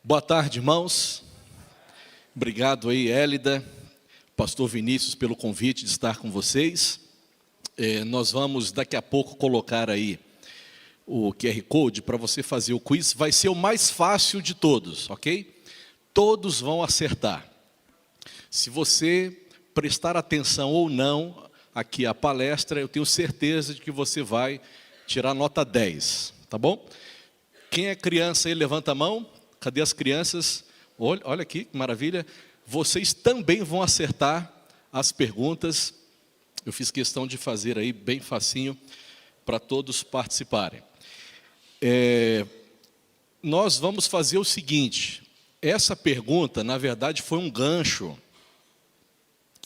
Boa tarde, irmãos. Obrigado aí, Hélida, pastor Vinícius, pelo convite de estar com vocês. Nós vamos daqui a pouco colocar aí o QR Code para você fazer o quiz. Vai ser o mais fácil de todos, ok? Todos vão acertar. Se você prestar atenção ou não aqui à palestra, eu tenho certeza de que você vai tirar nota 10, tá bom? Quem é criança aí, levanta a mão. Cadê as crianças? Olha aqui, que maravilha. Vocês também vão acertar as perguntas. Eu fiz questão de fazer aí bem facinho para todos participarem. Nós vamos fazer o seguinte. Essa pergunta, na verdade, foi um gancho.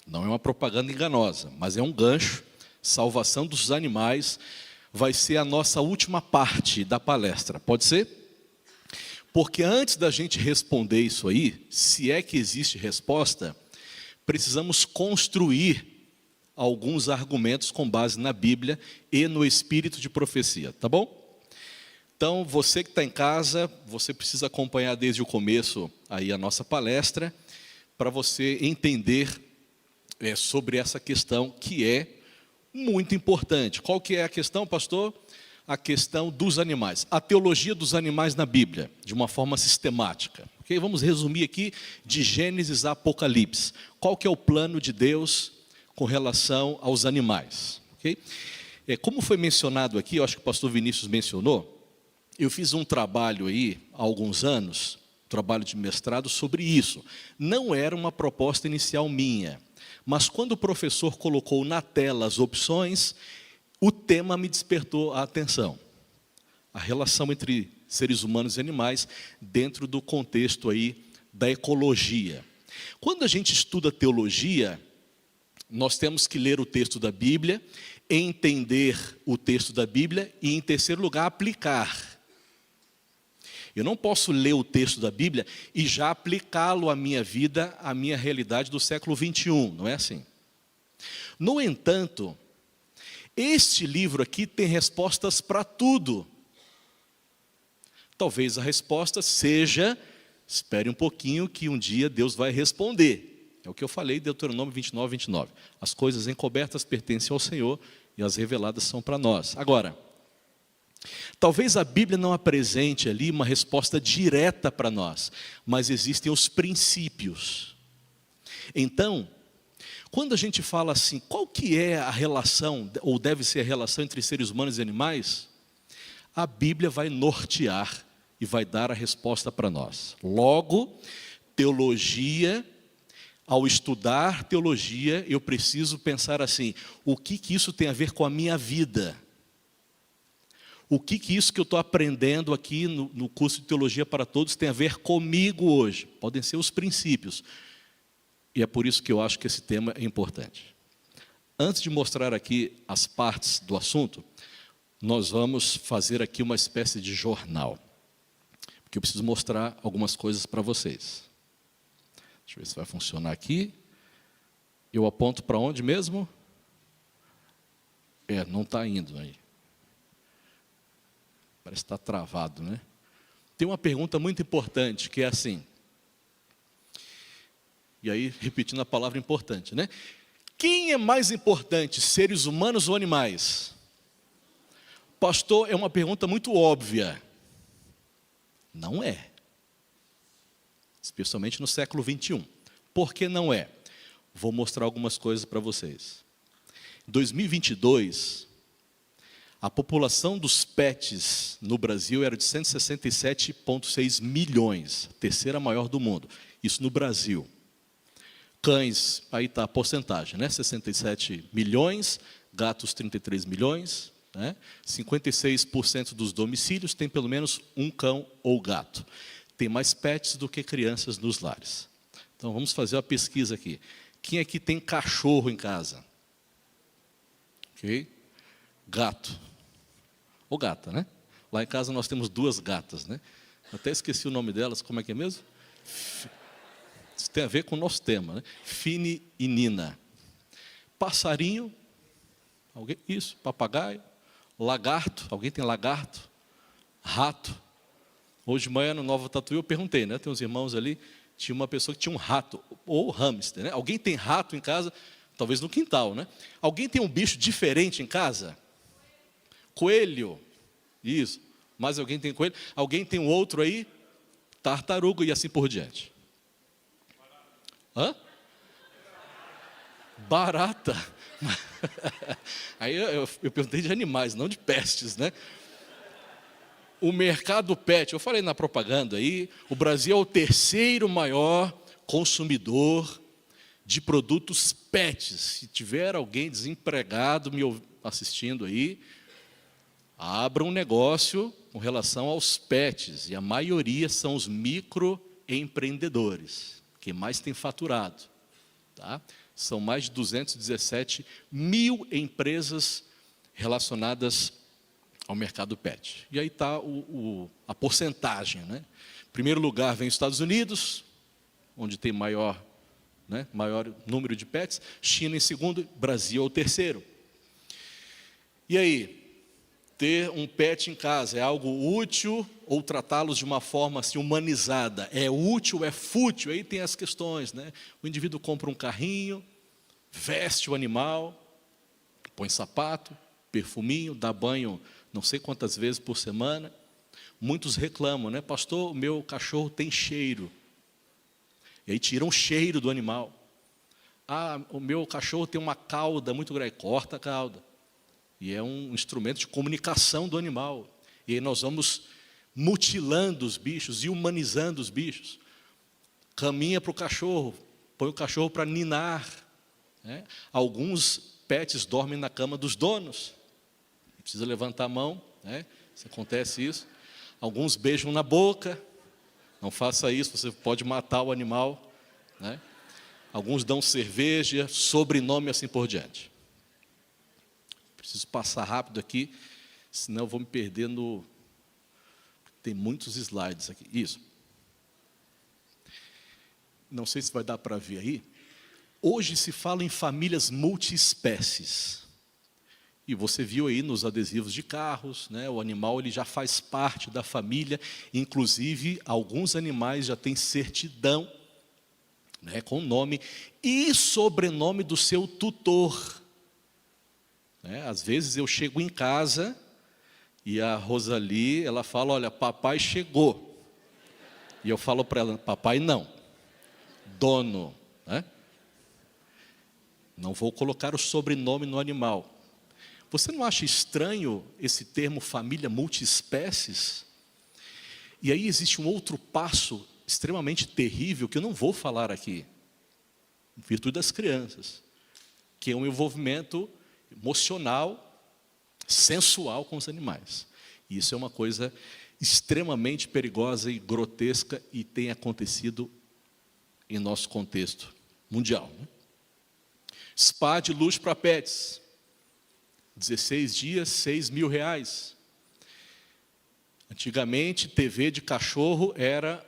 Não é uma propaganda enganosa, mas é um gancho. Salvação dos animais vai ser a nossa última parte da palestra. Pode ser? Porque antes da gente responder isso aí, se é que existe resposta, precisamos construir alguns argumentos com base na Bíblia e no espírito de profecia, tá bom? Então, você que está em casa, você precisa acompanhar desde o começo aí a nossa palestra, para você entender sobre essa questão que é muito importante. Qual que é a questão, pastor? A questão dos animais, a teologia dos animais na Bíblia, de uma forma sistemática. Okay? Vamos resumir aqui de Gênesis a Apocalipse. Qual que é o plano de Deus com relação aos animais? Okay? Como foi mencionado aqui, eu acho que o pastor Vinícius mencionou, eu fiz um trabalho aí, há alguns anos, trabalho de mestrado sobre isso. Não era uma proposta inicial minha, mas quando o professor colocou na tela as opções, o tema me despertou a atenção. A relação entre seres humanos e animais dentro do contexto aí da ecologia. Quando a gente estuda teologia, nós temos que ler o texto da Bíblia, entender o texto da Bíblia e, em terceiro lugar, aplicar. Eu não posso ler o texto da Bíblia e já aplicá-lo à minha vida, à minha realidade do século 21, não é assim? No entanto, este livro aqui tem respostas para tudo. Talvez a resposta seja, espere um pouquinho que um dia Deus vai responder. É o que eu falei em Deuteronômio 29, 29. As coisas encobertas pertencem ao Senhor e as reveladas são para nós. Agora, talvez a Bíblia não apresente ali uma resposta direta para nós, mas existem os princípios. Então, quando a gente fala assim, qual que é a relação, ou deve ser a relação entre seres humanos e animais? A Bíblia vai nortear e vai dar a resposta para nós. Logo, teologia, ao estudar teologia, eu preciso pensar assim, o que isso tem a ver com a minha vida? O que isso que eu estou aprendendo aqui no curso de Teologia para Todos tem a ver comigo hoje? Podem ser os princípios. E é por isso que eu acho que esse tema é importante. Antes de mostrar aqui as partes do assunto, nós vamos fazer aqui uma espécie de jornal. Porque eu preciso mostrar algumas coisas para vocês. Deixa eu ver se vai funcionar aqui. Eu aponto para onde mesmo? Não está indo aí. Parece que está travado, né? Tem uma pergunta muito importante, que é assim. E aí, repetindo a palavra importante, né? Quem é mais importante, seres humanos ou animais? Pastor, é uma pergunta muito óbvia. Não é. Especialmente no século 21. Por que não é? Vou mostrar algumas coisas para vocês. Em 2022, a população dos pets no Brasil era de 167,6 milhões, a terceira maior do mundo. Isso no Brasil. Cães, aí está a porcentagem, né? 67 milhões, gatos 33 milhões, né? 56% dos domicílios tem pelo menos um cão ou gato. Tem mais pets do que crianças nos lares. Então vamos fazer uma pesquisa aqui. Quem aqui tem cachorro em casa? Ok? Gato. Ou gata, né? Lá em casa nós temos duas gatas, né? Até esqueci o nome delas, como é que é mesmo? Isso tem a ver com o nosso tema, né? Fini e Nina. Passarinho, alguém? Isso, papagaio, lagarto, alguém tem lagarto? Rato, Hoje de manhã, no Nova Tatuí, eu perguntei, né? Tem uns irmãos ali, tinha uma pessoa que tinha um rato, ou hamster, né? Alguém tem rato em casa? Talvez no quintal, né? Alguém tem um bicho diferente em casa? Coelho. Isso. Mas alguém tem coelho? Alguém tem um outro aí? Tartaruga e assim por diante. Hã? Barata. Aí eu perguntei de animais, não de pestes, né? O mercado pet, eu falei na propaganda aí, o Brasil é o terceiro maior consumidor de produtos pets. Se tiver alguém desempregado me assistindo aí, abra um negócio com relação aos pets. E a maioria são os microempreendedores, que mais tem faturado. Tá? São mais de 217 mil empresas relacionadas ao mercado pet. E aí está a porcentagem. Né? Em primeiro lugar vem os Estados Unidos, onde tem maior número de pets. China em segundo, Brasil é o terceiro. E aí, ter um pet em casa é algo útil ou tratá-los de uma forma assim, humanizada? É útil, é fútil? Aí tem as questões. Né? O indivíduo compra um carrinho, veste o animal, põe sapato, perfuminho, dá banho não sei quantas vezes por semana. Muitos reclamam, né? Pastor, o meu cachorro tem cheiro. E aí tiram o cheiro do animal. Ah, o meu cachorro tem uma cauda muito grande. Corta a cauda. E é um instrumento de comunicação do animal. E aí nós vamos mutilando os bichos e humanizando os bichos. Caminha para o cachorro, põe o cachorro para ninar. Né? Alguns pets dormem na cama dos donos. Precisa levantar a mão, né? Se acontece isso. Alguns beijam na boca. Não faça isso, você pode matar o animal. Né? Alguns dão cerveja, sobrenome, assim por diante. Preciso passar rápido aqui, senão eu vou me perder no... Tem muitos slides aqui. Isso. Não sei se vai dar para ver aí. Hoje se fala em famílias multiespécies. E você viu aí nos adesivos de carros, né? O animal ele já faz parte da família. Inclusive, alguns animais já têm certidão, né, com o nome e sobrenome do seu tutor. Às vezes eu chego em casa e a Rosali, ela fala, olha, papai chegou. E eu falo para ela, papai não, dono. Né? Não vou colocar o sobrenome no animal. Você não acha estranho esse termo família multiespécies? E aí existe um outro passo extremamente terrível que eu não vou falar aqui, em virtude das crianças, que é um envolvimento emocional, sensual com os animais. E isso é uma coisa extremamente perigosa e grotesca e tem acontecido em nosso contexto mundial. Né? Spa de luxo para pets. 16 dias, 6 mil reais. Antigamente, TV de cachorro era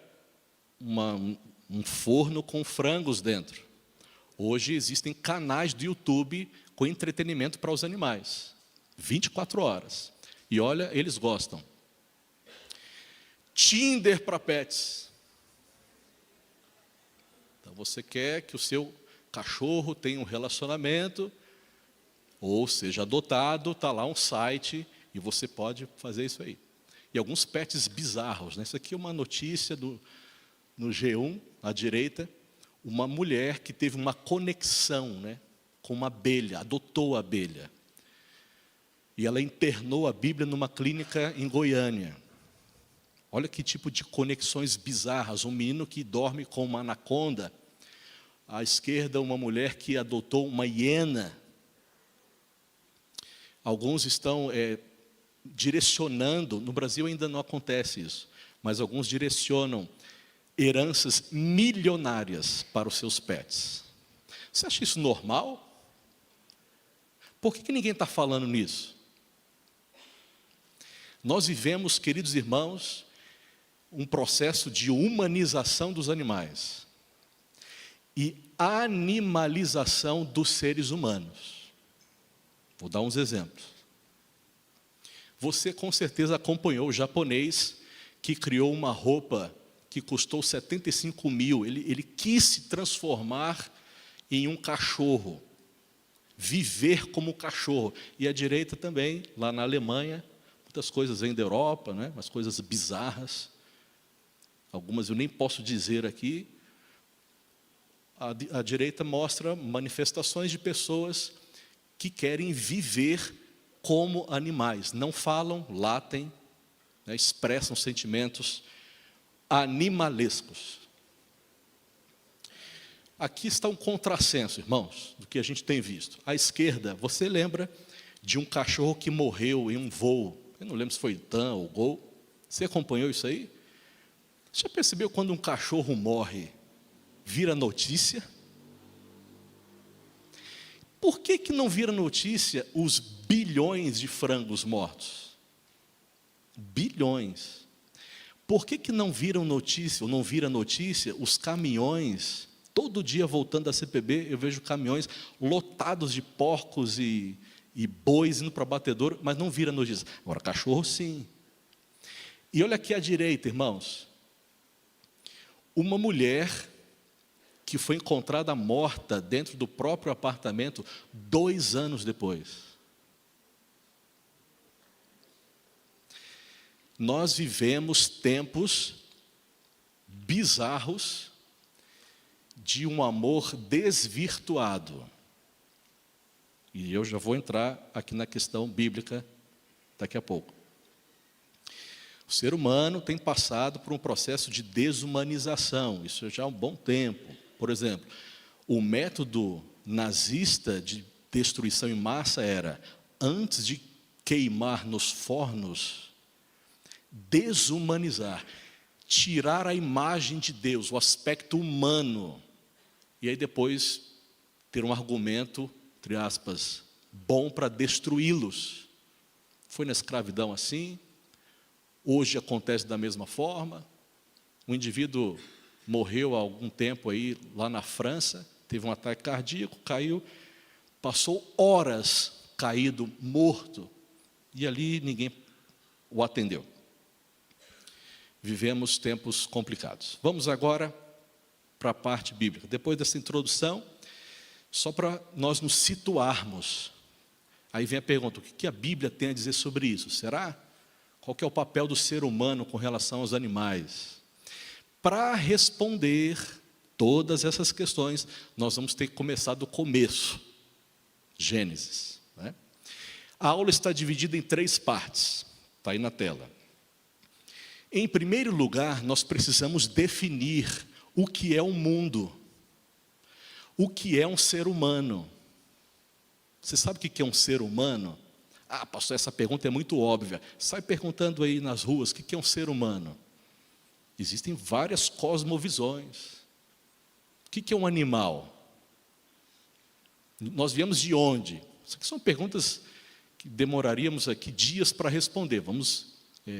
um forno com frangos dentro. Hoje existem canais do YouTube com entretenimento para os animais. 24 horas. E olha, eles gostam. Tinder para pets. Então você quer que o seu cachorro tenha um relacionamento, ou seja adotado, está lá um site e você pode fazer isso aí. E alguns pets bizarros. Né? Isso aqui é uma notícia no G1, à direita. Uma mulher que teve uma conexão, né, com uma abelha, adotou a abelha. E ela internou a Bíblia numa clínica em Goiânia. Olha que tipo de conexões bizarras. Um menino que dorme com uma anaconda. À esquerda, uma mulher que adotou uma hiena. Alguns estão direcionando, no Brasil ainda não acontece isso, mas alguns direcionam heranças milionárias para os seus pets. Você acha isso normal? Por que ninguém está falando nisso? Nós vivemos, queridos irmãos, um processo de humanização dos animais e animalização dos seres humanos. Vou dar uns exemplos. Você com certeza acompanhou o japonês que criou uma roupa que custou 75 mil. Ele quis se transformar em um cachorro, viver como cachorro. E a direita também, lá na Alemanha, muitas coisas vêm da Europa, né? Umas coisas bizarras. Algumas eu nem posso dizer aqui. A direita mostra manifestações de pessoas que querem viver como animais. Não falam, latem, né? Expressam sentimentos animalescos. Aqui está um contrassenso, irmãos, do que a gente tem visto. À esquerda, você lembra de um cachorro que morreu em um voo? Eu não lembro se foi TAM ou Gol. Você acompanhou isso aí? Você já percebeu quando um cachorro morre, vira notícia? Por que não vira notícia os bilhões de frangos mortos? Bilhões. Por que não viram notícia, ou não vira notícia, os caminhões, todo dia voltando da CPB, eu vejo caminhões lotados de porcos e bois indo para abatedouro, mas não vira notícia. Agora, cachorro sim. E olha aqui à direita, irmãos. Uma mulher que foi encontrada morta dentro do próprio apartamento 2 anos depois. Nós vivemos tempos bizarros de um amor desvirtuado. E eu já vou entrar aqui na questão bíblica daqui a pouco. O ser humano tem passado por um processo de desumanização, isso já há um bom tempo. Por exemplo, o método nazista de destruição em massa era, antes de queimar nos fornos, desumanizar, tirar a imagem de Deus, o aspecto humano, e aí depois ter um argumento, entre aspas, bom para destruí-los. Foi na escravidão assim, hoje acontece da mesma forma. Um indivíduo morreu há algum tempo aí, lá na França, teve um ataque cardíaco, caiu, passou horas caído, morto, e ali ninguém o atendeu. Vivemos tempos complicados. Vamos agora para a parte bíblica. Depois dessa introdução, só para nós nos situarmos. Aí vem a pergunta, o que a Bíblia tem a dizer sobre isso? Será? Qual que é o papel do ser humano com relação aos animais? Para responder todas essas questões, nós vamos ter que começar do começo. Gênesis. Né? A aula está dividida em 3 partes. Está aí na tela. Em primeiro lugar, nós precisamos definir o que é o mundo. O que é um ser humano? Você sabe o que é um ser humano? Ah, pastor, essa pergunta é muito óbvia. Sai perguntando aí nas ruas, o que é um ser humano? Existem várias cosmovisões. O que é um animal? Nós viemos de onde? Isso aqui são perguntas que demoraríamos aqui dias para responder. Vamos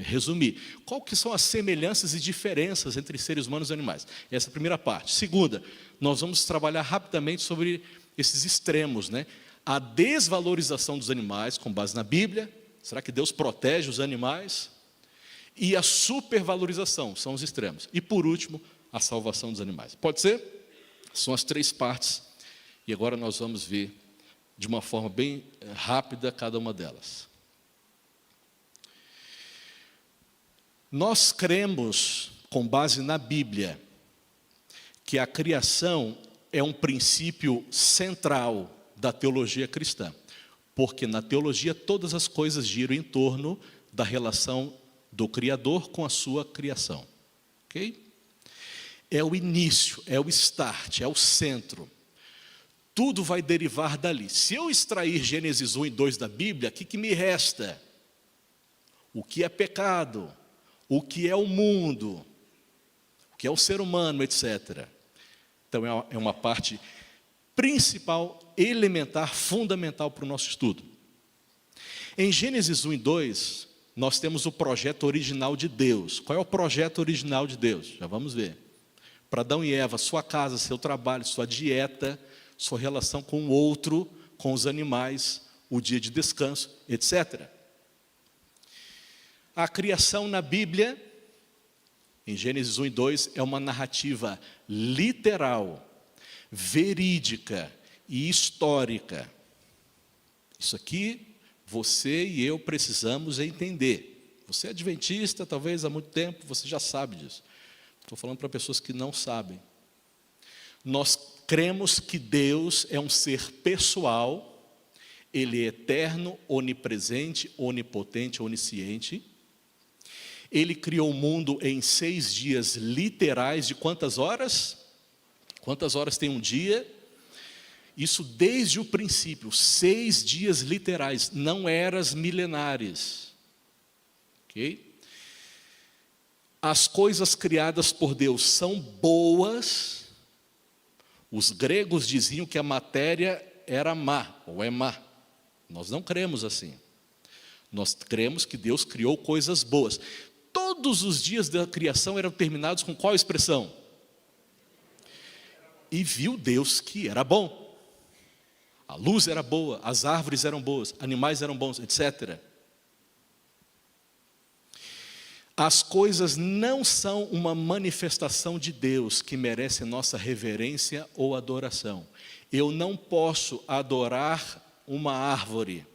resumir. Qual que são as semelhanças e diferenças entre seres humanos e animais? Essa é a primeira parte. Segunda, nós vamos trabalhar rapidamente sobre esses extremos, né? A desvalorização dos animais, com base na Bíblia. Será que Deus protege os animais? E a supervalorização, são os extremos. E por último, a salvação dos animais. Pode ser? São as 3 partes. E agora nós vamos ver de uma forma bem rápida cada uma delas. Nós cremos, com base na Bíblia, que a criação é um princípio central da teologia cristã. Porque na teologia todas as coisas giram em torno da relação do Criador com a sua criação. Ok? É o início, é o start, é o centro. Tudo vai derivar dali. Se eu extrair Gênesis 1 e 2 da Bíblia, o que me resta? O que é pecado? O que é o mundo? O que é o ser humano, etc. Então é uma parte principal, elementar, fundamental para o nosso estudo. Em Gênesis 1 e 2, nós temos o projeto original de Deus. Qual é o projeto original de Deus? Já vamos ver. Para Adão e Eva, sua casa, seu trabalho, sua dieta, sua relação com o outro, com os animais, o dia de descanso, etc. A criação na Bíblia em Gênesis 1 e 2, é uma narrativa literal, verídica e histórica. Isso aqui, você e eu precisamos entender. Você é adventista, talvez há muito tempo, você já sabe disso. Estou falando para pessoas que não sabem. Nós cremos que Deus é um ser pessoal, Ele é eterno, onipresente, onipotente, onisciente. Ele criou o mundo em 6 dias literais de quantas horas? Quantas horas tem um dia? Isso desde o princípio, 6 dias literais, não eras milenares. Ok? As coisas criadas por Deus são boas. Os gregos diziam que a matéria era má, ou é má. Nós não cremos assim. Nós cremos que Deus criou coisas boas. Todos os dias da criação eram terminados com qual expressão? E viu Deus que era bom. A luz era boa, as árvores eram boas, animais eram bons, etc. As coisas não são uma manifestação de Deus que merece nossa reverência ou adoração. Eu não posso adorar uma árvore.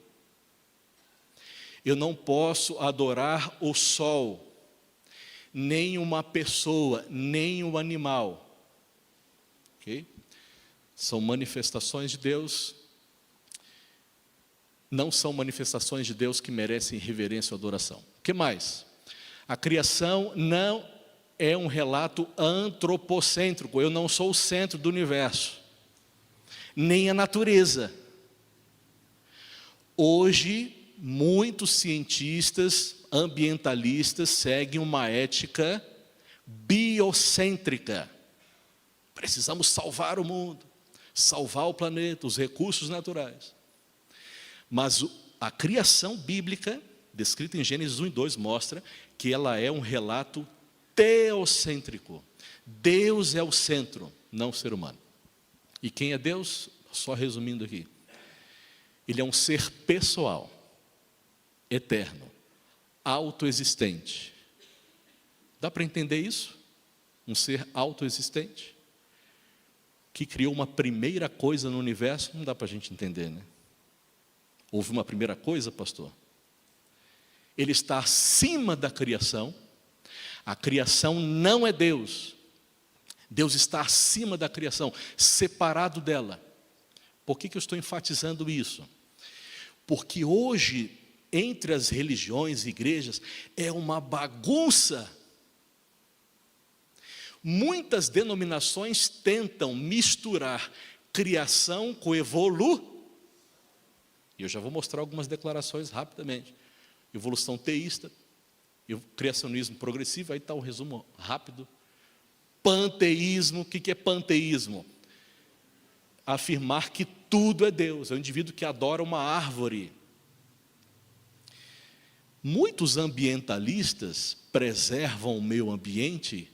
Eu não posso adorar o sol, nem uma pessoa, nem um animal. Ok? São manifestações de Deus. Não são manifestações de Deus que merecem reverência ou adoração. O que mais? A criação não é um relato antropocêntrico. Eu não sou o centro do universo, nem a natureza. Hoje, muitos cientistas, ambientalistas seguem uma ética biocêntrica. Precisamos salvar o mundo, salvar o planeta, os recursos naturais. Mas a criação bíblica, descrita em Gênesis 1 e 2, mostra que ela é um relato teocêntrico. Deus é o centro, não o ser humano. E quem é Deus? Só resumindo aqui. Ele é um ser pessoal, eterno, autoexistente. Dá para entender isso? Um ser autoexistente, que criou uma primeira coisa no universo. Não dá para a gente entender, né? Houve uma primeira coisa, pastor? Ele está acima da criação. A criação não é Deus. Deus está acima da criação, separado dela. Por que eu estou enfatizando isso? Porque hoje, entre as religiões e igrejas, é uma bagunça. Muitas denominações tentam misturar criação com evolução. E eu já vou mostrar algumas declarações rapidamente. Evolução teísta, criacionismo progressivo, aí está o resumo rápido. Panteísmo, o que é panteísmo? Afirmar que tudo é Deus, é um indivíduo que adora uma árvore. Muitos ambientalistas preservam o meio ambiente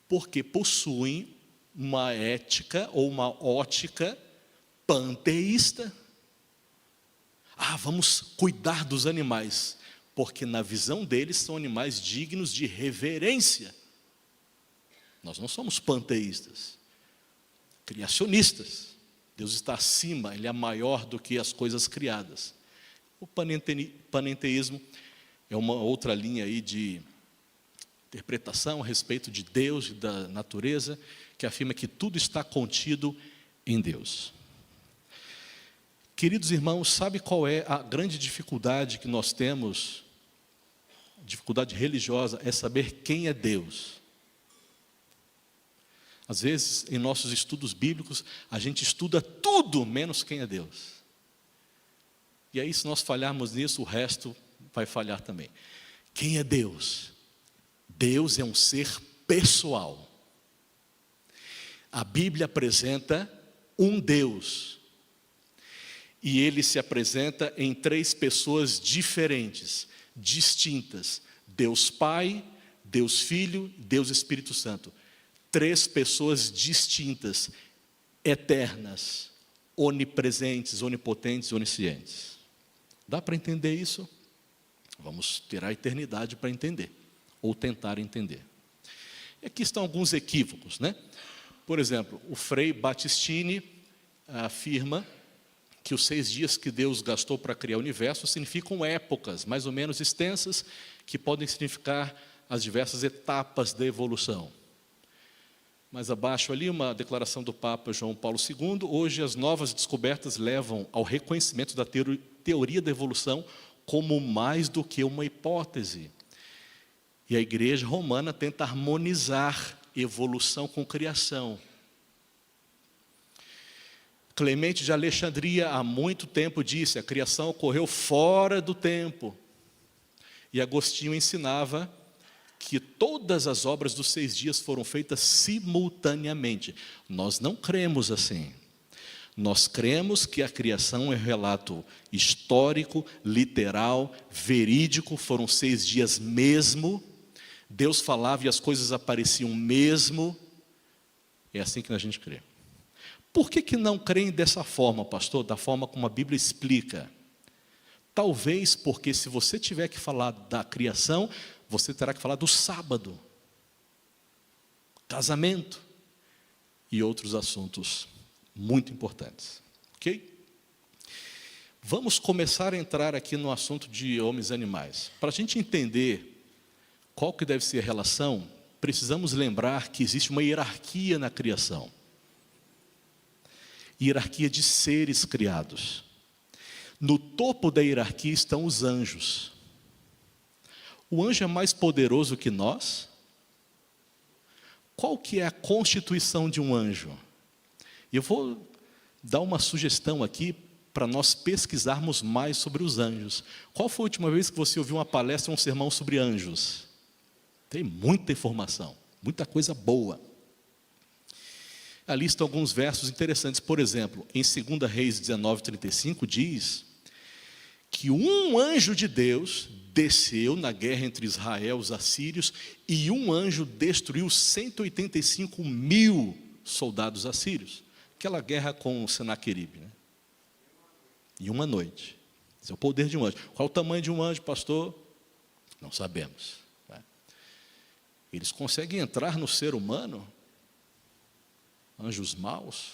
porque possuem uma ética ou uma ótica panteísta. Vamos cuidar dos animais, porque na visão deles são animais dignos de reverência. Nós não somos panteístas, criacionistas. Deus está acima, Ele é maior do que as coisas criadas. O panenteísmo é uma outra linha aí de interpretação a respeito de Deus e da natureza, que afirma que tudo está contido em Deus. Queridos irmãos, sabe qual é a grande dificuldade que nós temos? Dificuldade religiosa é saber quem é Deus. Às vezes, em nossos estudos bíblicos, a gente estuda tudo menos quem é Deus. E aí, se nós falharmos nisso, o resto vai falhar também. Quem é Deus? Deus é um ser pessoal. A Bíblia apresenta um Deus. E Ele se apresenta em 3 pessoas diferentes, distintas. Deus Pai, Deus Filho, Deus Espírito Santo. 3 pessoas distintas, eternas, onipresentes, onipotentes, oniscientes. Dá para entender isso? Vamos ter a eternidade para entender, ou tentar entender. E aqui estão alguns equívocos, né? Por exemplo, o Frei Battistini afirma que os 6 dias que Deus gastou para criar o universo significam épocas mais ou menos extensas, que podem significar as diversas etapas da evolução. Mais abaixo ali, uma declaração do Papa João Paulo II: hoje as novas descobertas levam ao reconhecimento da teoria da evolução como mais do que uma hipótese. E a Igreja Romana tenta harmonizar evolução com criação. Clemente de Alexandria, há muito tempo, disse: a criação ocorreu fora do tempo. E Agostinho ensinava que todas as obras dos 6 dias foram feitas simultaneamente. Nós não cremos assim. Nós cremos que a criação é um relato histórico, literal, verídico, foram 6 dias mesmo. Deus falava e as coisas apareciam mesmo. É assim que a gente crê. Por que não creem dessa forma, pastor? Da forma como a Bíblia explica? Talvez porque se você tiver que falar da criação, você terá que falar do sábado, casamento e outros assuntos muito importantes. Ok? Vamos começar a entrar aqui no assunto de homens e animais. Para a gente entender qual que deve ser a relação, precisamos lembrar que existe uma hierarquia na criação. Hierarquia de seres criados. No topo da hierarquia estão os anjos. O anjo é mais poderoso que nós? Qual que é a constituição de um anjo? Eu vou dar uma sugestão aqui para nós pesquisarmos mais sobre os anjos. Qual foi a última vez que você ouviu uma palestra, um sermão sobre anjos? Tem muita informação, muita coisa boa. Ali estão alguns versos interessantes. Por exemplo, em 2 Reis 19:35 diz que um anjo de Deus desceu na guerra entre Israel e os assírios, e um anjo destruiu 185.000 soldados assírios. Aquela guerra com o Senaqueribe, né? Em uma noite. Esse é o poder de um anjo. Qual o tamanho de um anjo, pastor? Não sabemos. Eles conseguem entrar no ser humano? Anjos maus?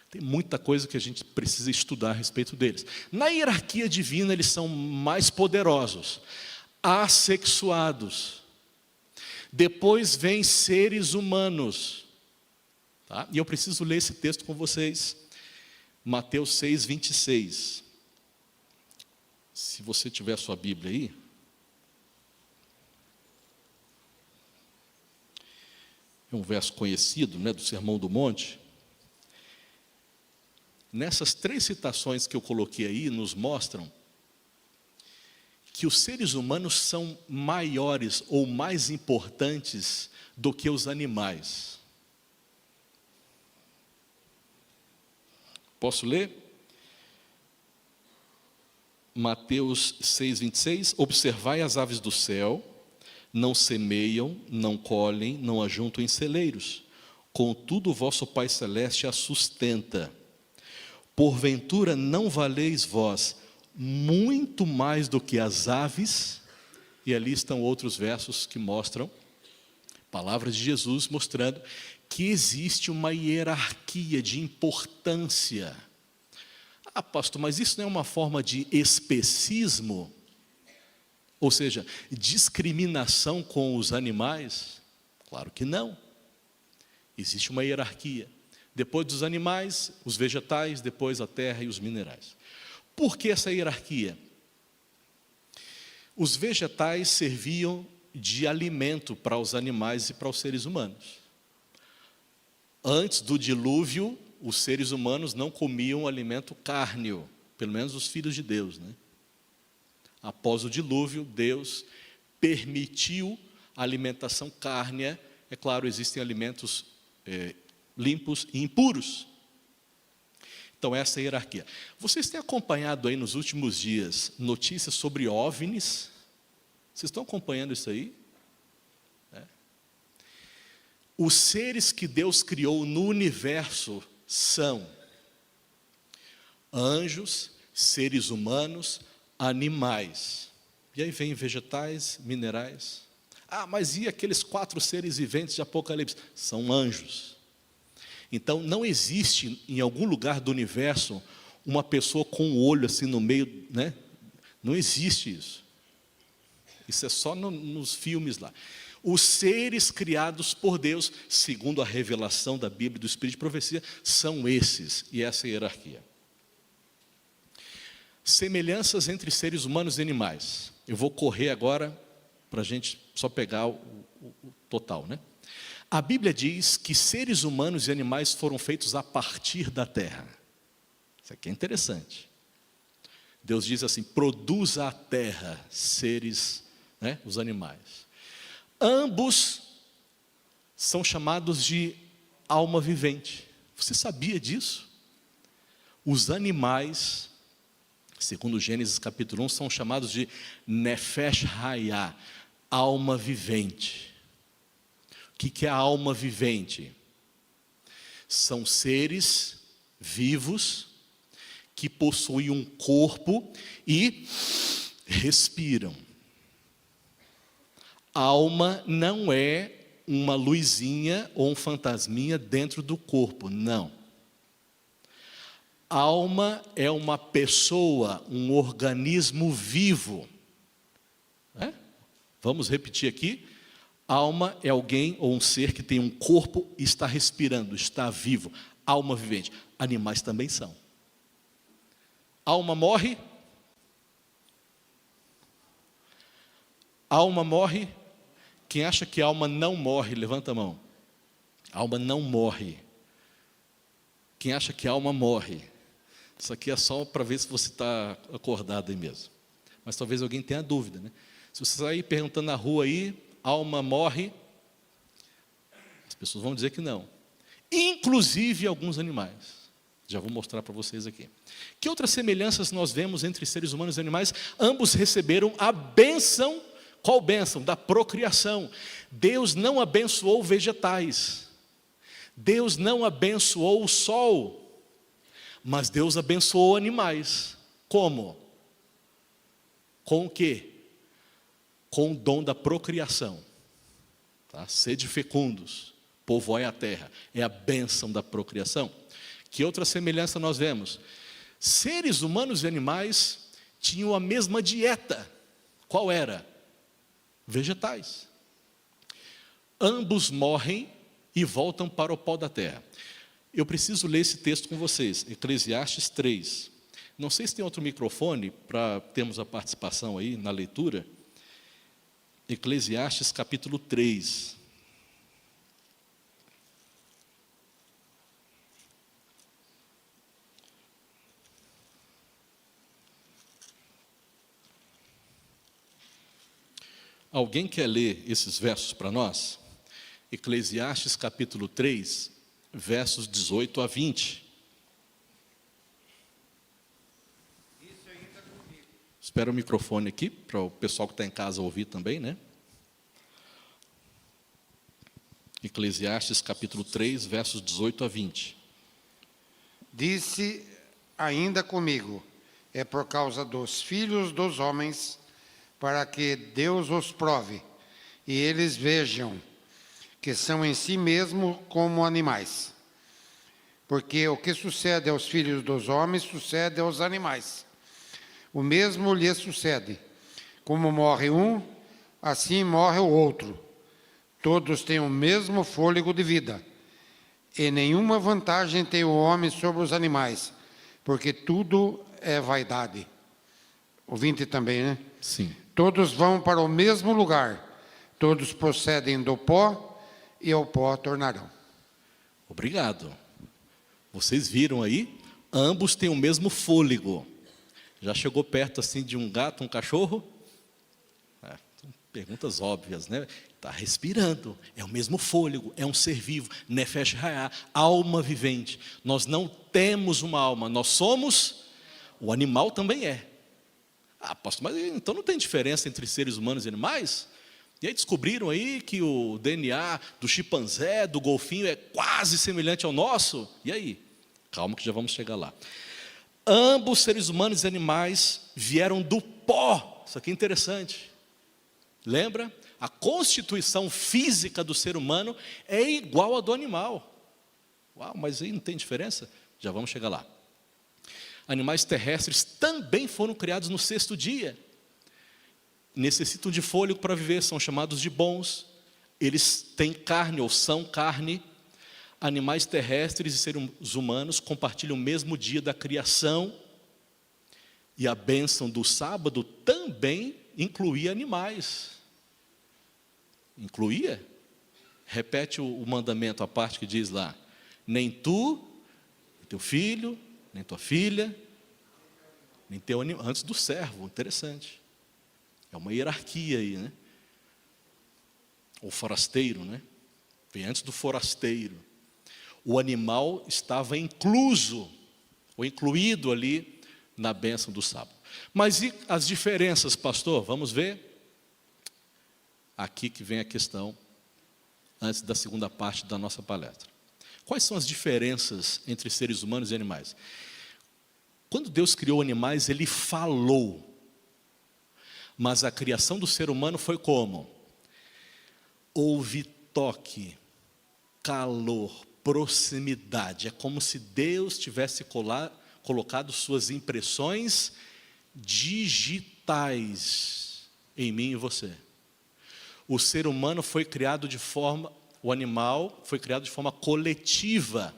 Tem muita coisa que a gente precisa estudar a respeito deles. Na hierarquia divina, eles são mais poderosos, assexuados. Depois vem seres humanos. Tá? E eu preciso ler esse texto com vocês. Mateus 6:26. Se você tiver a sua Bíblia aí. É um verso conhecido, né, do Sermão do Monte. Nessas 3 citações que eu coloquei aí, nos mostram que os seres humanos são maiores ou mais importantes do que os animais. Posso ler? Mateus 6:26. Observai as aves do céu, não semeiam, não colhem, não ajuntam em celeiros, contudo o vosso Pai Celeste as sustenta. Porventura não valeis vós muito mais do que as aves? E ali estão outros versos que mostram, palavras de Jesus mostrando que existe uma hierarquia de importância. Ah, pastor, mas isso não é uma forma de especismo? Ou seja, discriminação com os animais? Claro que não. Existe uma hierarquia. Depois dos animais, os vegetais, depois a terra e os minerais. Por que essa hierarquia? Os vegetais serviam de alimento para os animais e para os seres humanos. Antes do dilúvio, os seres humanos não comiam alimento cárneo, pelo menos os filhos de Deus, né? Após o dilúvio, Deus permitiu a alimentação cárnea. É claro, existem alimentos limpos e impuros. Então, essa é a hierarquia. Vocês têm acompanhado aí nos últimos dias notícias sobre OVNIs? Vocês estão acompanhando isso aí? Os seres que Deus criou no universo são anjos, seres humanos, animais. E aí vem vegetais, minerais. Ah, mas e aqueles 4 seres viventes de Apocalipse? São anjos. Então, não existe em algum lugar do universo uma pessoa com um olho assim no meio, né? Não existe isso. Isso é só nos filmes lá. Os seres criados por Deus, segundo a revelação da Bíblia e do Espírito de Profecia, são esses, e essa é a hierarquia. Semelhanças entre seres humanos e animais. Eu vou correr agora, para a gente só pegar o total, né? A Bíblia diz que seres humanos e animais foram feitos a partir da terra. Isso aqui é interessante. Deus diz assim: produza a terra seres, né, os animais. Ambos são chamados de alma vivente. Você sabia disso? Os animais, segundo Gênesis capítulo 1, são chamados de Nefesh Hayah, alma vivente. O que é a alma vivente? São seres vivos que possuem um corpo e respiram. Alma não é uma luzinha ou um fantasminha dentro do corpo, não. Alma é uma pessoa, um organismo vivo. Vamos repetir aqui. Alma é alguém ou um ser que tem um corpo e está respirando, está vivo. Alma vivente. Animais também são. Alma morre. Alma morre. Quem acha que a alma não morre, levanta a mão. A alma não morre. Quem acha que a alma morre? Isso aqui é só para ver se você está acordado aí mesmo. Mas talvez alguém tenha dúvida, né? Se você sair perguntando na rua aí, alma morre, as pessoas vão dizer que não. Inclusive alguns animais. Já vou mostrar para vocês aqui. Que outras semelhanças nós vemos entre seres humanos e animais? Ambos receberam a bênção. Qual bênção? Da procriação. Deus não abençoou vegetais. Deus não abençoou o sol. Mas Deus abençoou animais. Como? Com o quê? Com o dom da procriação. Tá? Sede fecundos, povoai a terra. É a bênção da procriação. Que outra semelhança nós vemos? Seres humanos e animais tinham a mesma dieta. Qual era? Vegetais. Ambos morrem e voltam para o pó da terra. Eu preciso ler esse texto com vocês, Eclesiastes 3. Não sei se tem outro microfone para termos a participação aí na leitura. Eclesiastes capítulo 3. Alguém quer ler esses versos para nós? Eclesiastes capítulo 3, versos 18 a 20. Espera o microfone aqui, para o pessoal que está em casa ouvir também, né? Eclesiastes capítulo 3, versos 18 a 20. Disse ainda comigo, é por causa dos filhos dos homens, para que Deus os prove, e eles vejam que são em si mesmo como animais. Porque o que sucede aos filhos dos homens, sucede aos animais. O mesmo lhes sucede. Como morre um, assim morre o outro. Todos têm o mesmo fôlego de vida. E nenhuma vantagem tem o homem sobre os animais, porque tudo é vaidade. O 20 também, né? Sim. Todos vão para o mesmo lugar. Todos procedem do pó e ao pó tornarão. Obrigado. Vocês viram aí? Ambos têm o mesmo fôlego. Já chegou perto assim de um gato, um cachorro? Perguntas óbvias, né? Está respirando, é o mesmo fôlego, é um ser vivo, Nefesh Hayah, alma vivente. Nós não temos uma alma, nós somos, o animal também é. Ah, pastor, mas então não tem diferença entre seres humanos e animais? E aí descobriram aí que o DNA do chimpanzé, do golfinho é quase semelhante ao nosso? E aí? Calma que já vamos chegar lá. Ambos, seres humanos e animais, vieram do pó. Isso aqui é interessante. Lembra? a constituição física do ser humano é igual à do animal. Uau, mas aí não tem diferença? Já vamos chegar lá. Animais terrestres também foram criados no sexto dia. Necessitam de fôlego para viver, são chamados de bons. Eles têm carne ou são carne. Animais terrestres e seres humanos compartilham o mesmo dia da criação. E a bênção do sábado também incluía animais. Incluía? Repete o mandamento, a parte que diz lá. Nem tu, teu filho, nem tua filha, nem teu animal, antes do servo. Interessante. É uma hierarquia aí, né? O forasteiro, né? Vem antes do forasteiro. O animal estava incluso, ou incluído ali na bênção do sábado. Mas e as diferenças, pastor? Vamos ver? Aqui que vem a questão, antes da segunda parte da nossa palestra. Quais são as diferenças entre seres humanos e animais? Quando Deus criou animais, Ele falou. Mas a criação do ser humano foi como? Houve toque, calor, proximidade. É como se Deus tivesse colocado suas impressões digitais em mim e você. O ser humano foi criado de forma, o animal foi criado de forma coletiva.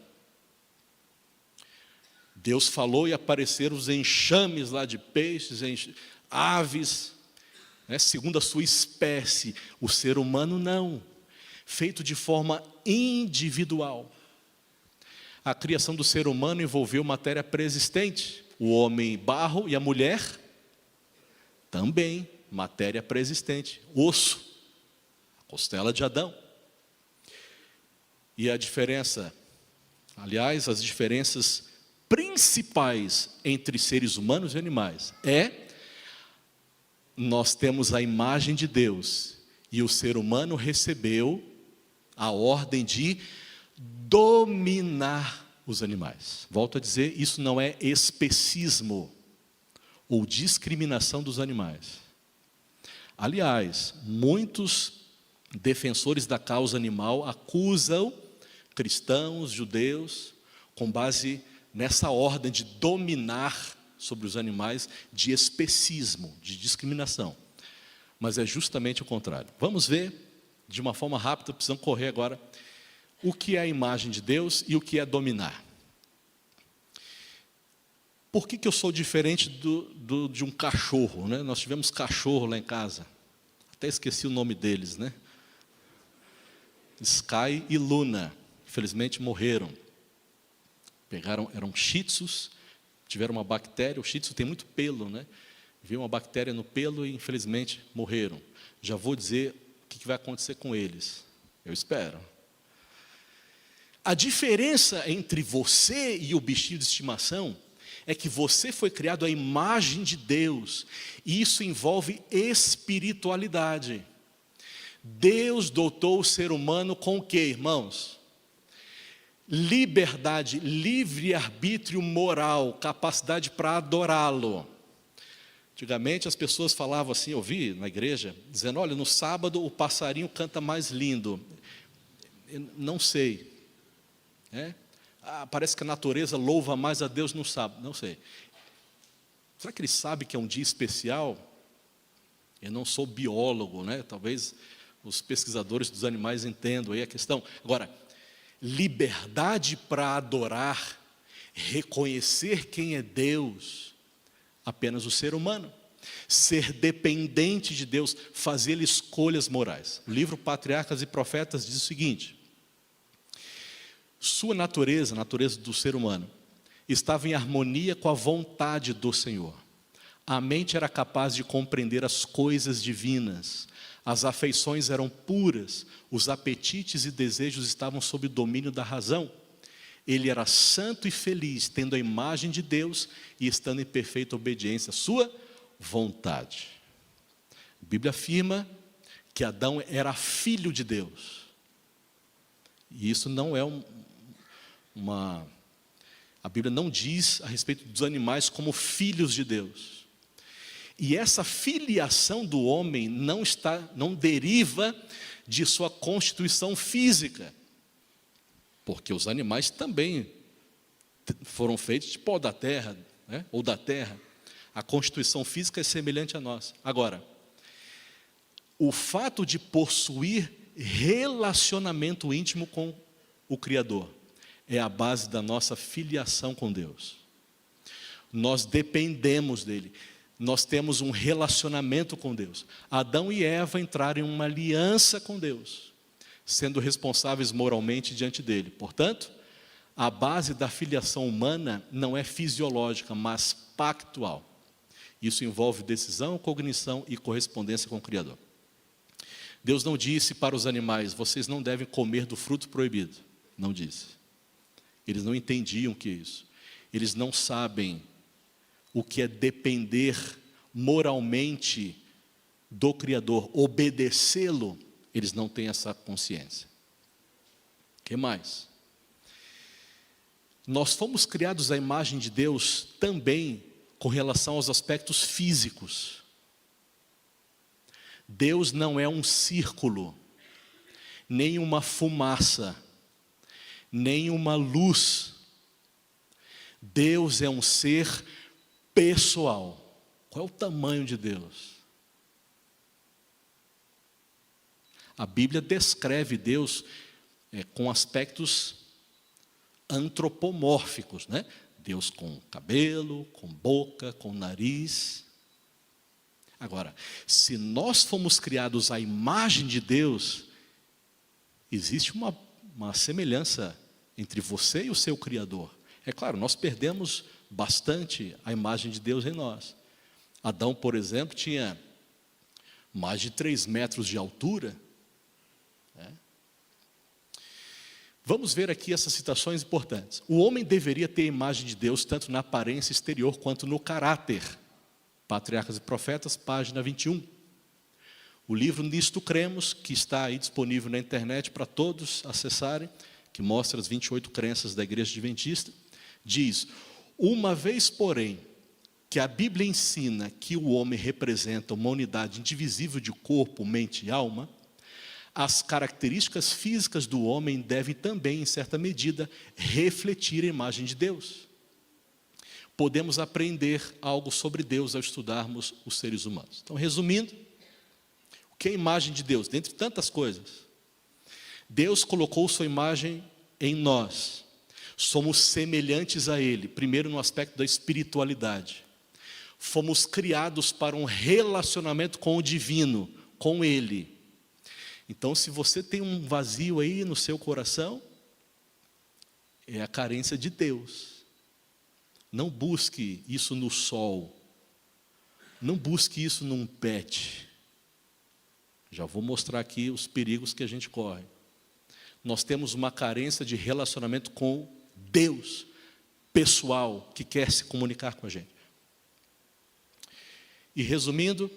Deus falou e apareceram os enxames lá de peixes, aves, né, segundo a sua espécie. O ser humano não, feito de forma individual. A criação do ser humano envolveu matéria pré-existente. O homem barro e a mulher também matéria pré-existente. Osso, a costela de Adão. E a diferença, aliás, as diferenças principais entre seres humanos e animais nós temos a imagem de Deus e o ser humano recebeu a ordem de dominar os animais. Volto a dizer, isso não é especismo ou discriminação dos animais. Aliás, muitos defensores da causa animal acusam cristãos, judeus, com base nessa ordem de dominar sobre os animais, de especismo, de discriminação. Mas é justamente o contrário. Vamos ver, de uma forma rápida, precisamos correr agora, o que é a imagem de Deus e o que é dominar. Por que eu sou diferente de um cachorro, né? Nós tivemos cachorro lá em casa, até esqueci o nome deles, né? Sky e Luna, infelizmente morreram. Eram shih tzus, tiveram uma bactéria, o shih tzu tem muito pelo, né? Veio uma bactéria no pelo e infelizmente morreram. Já vou dizer o que vai acontecer com eles, eu espero. A diferença entre você e o bichinho de estimação é que você foi criado à imagem de Deus, e isso envolve espiritualidade. Deus dotou o ser humano com o quê, irmãos? Liberdade, livre-arbítrio moral, capacidade para adorá-lo. Antigamente as pessoas falavam assim, eu vi na igreja, dizendo, olha, no sábado o passarinho canta mais lindo. Eu não sei. Parece que a natureza louva mais a Deus no sábado, não sei. Será que ele sabe que é um dia especial? Eu não sou biólogo, né? Talvez os pesquisadores dos animais entendam aí a questão. Agora, liberdade para adorar, reconhecer quem é Deus, apenas o ser humano. Ser dependente de Deus, fazer escolhas morais. O livro Patriarcas e Profetas diz o seguinte: sua natureza, a natureza do ser humano, estava em harmonia com a vontade do Senhor. A mente era capaz de compreender as coisas divinas, as afeições eram puras, os apetites e desejos estavam sob o domínio da razão. Ele era santo e feliz, tendo a imagem de Deus e estando em perfeita obediência à sua vontade. A Bíblia afirma que Adão era filho de Deus. E isso não é a Bíblia não diz a respeito dos animais como filhos de Deus. E essa filiação do homem não deriva de sua constituição física, porque os animais também foram feitos de pó da terra, né? Ou da terra. A constituição física é semelhante a nós. Agora, o fato de possuir relacionamento íntimo com o Criador é a base da nossa filiação com Deus. Nós dependemos dele. Nós temos um relacionamento com Deus. Adão e Eva entraram em uma aliança com Deus, sendo responsáveis moralmente diante dele. Portanto, a base da filiação humana não é fisiológica, mas pactual. Isso envolve decisão, cognição e correspondência com o Criador. Deus não disse para os animais: vocês não devem comer do fruto proibido. Não disse. Eles não entendiam o que é isso. Eles não sabem o que é depender moralmente do Criador, obedecê-lo. Eles não têm essa consciência. O que mais? Nós fomos criados à imagem de Deus também com relação aos aspectos físicos. Deus não é um círculo, nem uma fumaça, nem uma luz. Deus é um ser pessoal. Qual é o tamanho de Deus? A Bíblia descreve Deus com aspectos antropomórficos, né? Deus com cabelo, com boca, com nariz. Agora, se nós fomos criados à imagem de Deus, existe uma semelhança entre você e o seu Criador. É claro, nós perdemos bastante a imagem de Deus em nós. Adão, por exemplo, tinha mais de 3 metros de altura. Vamos ver aqui essas citações importantes. O homem deveria ter a imagem de Deus tanto na aparência exterior quanto no caráter. Patriarcas e Profetas, página 21. O livro Nisto Cremos, que está aí disponível na internet para todos acessarem, que mostra as 28 crenças da Igreja Adventista, diz: uma vez, porém, que a Bíblia ensina que o homem representa uma unidade indivisível de corpo, mente e alma, as características físicas do homem devem também, em certa medida, refletir a imagem de Deus. Podemos aprender algo sobre Deus ao estudarmos os seres humanos. Então, resumindo, o que é a imagem de Deus? Dentre tantas coisas, Deus colocou sua imagem em nós. Somos semelhantes a Ele, primeiro no aspecto da espiritualidade. Fomos criados para um relacionamento com o divino, com Ele. Então, se você tem um vazio aí no seu coração, é a carência de Deus. Não busque isso no sol. Não busque isso num pet. Já vou mostrar aqui os perigos que a gente corre. Nós temos uma carência de relacionamento com Deus, pessoal, que quer se comunicar com a gente. E resumindo,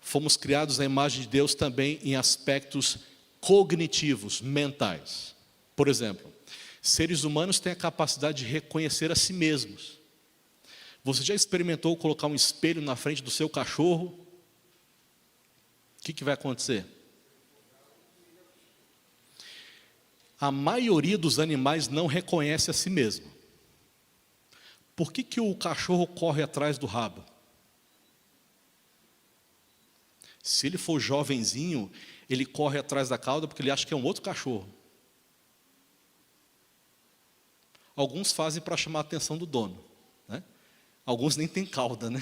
fomos criados à imagem de Deus também em aspectos cognitivos, mentais. Por exemplo, seres humanos têm a capacidade de reconhecer a si mesmos. Você já experimentou colocar um espelho na frente do seu cachorro? O que vai acontecer? A maioria dos animais não reconhece a si mesmo. Por que o cachorro corre atrás do rabo? Se ele for jovenzinho, ele corre atrás da cauda porque ele acha que é um outro cachorro. Alguns fazem para chamar a atenção do dono, né? Alguns nem têm cauda, né?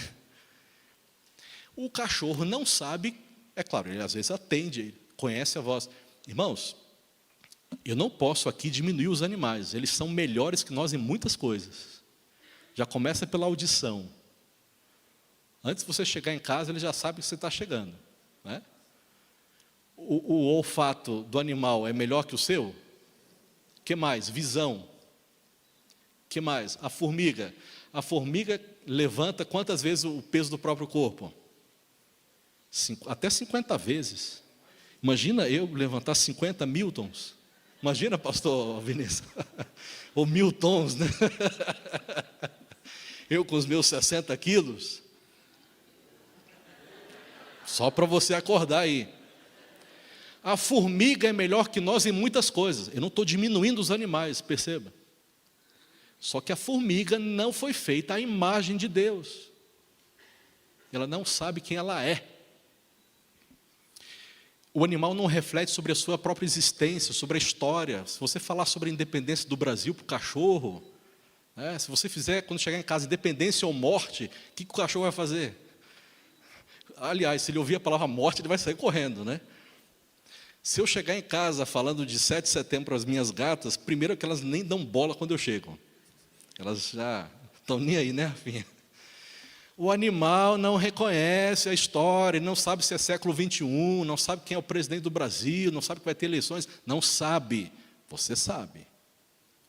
O cachorro não sabe, é claro, ele às vezes atende, ele conhece a voz. Irmãos, eu não posso aqui diminuir os animais, eles são melhores que nós em muitas coisas. Já começa pela audição. Antes de você chegar em casa, ele já sabe que você está chegando, né? O olfato do animal é melhor que o seu? O que mais? Visão. O que mais? A formiga. A formiga levanta quantas vezes o peso do próprio corpo? Até 50 vezes. Imagina eu levantar 50 newtons. Imagina, pastor Vinícius. Ou 1000 tons, né? Eu com os meus 60 quilos. Só para você acordar aí. A formiga é melhor que nós em muitas coisas. Eu não estou diminuindo os animais, perceba. Só que a formiga não foi feita à imagem de Deus. Ela não sabe quem ela é. O animal não reflete sobre a sua própria existência, sobre a história. Se você falar sobre a independência do Brasil para o cachorro, se você fizer, quando chegar em casa, independência ou morte, o que o cachorro vai fazer? Aliás, se ele ouvir a palavra morte, ele vai sair correndo, né? Se eu chegar em casa falando de 7 de setembro para as minhas gatas, primeiro que elas nem dão bola quando eu chego. Elas já estão nem aí, né, Rafinha? O animal não reconhece a história, não sabe se é século XXI, não sabe quem é o presidente do Brasil, não sabe que vai ter eleições, não sabe. Você sabe.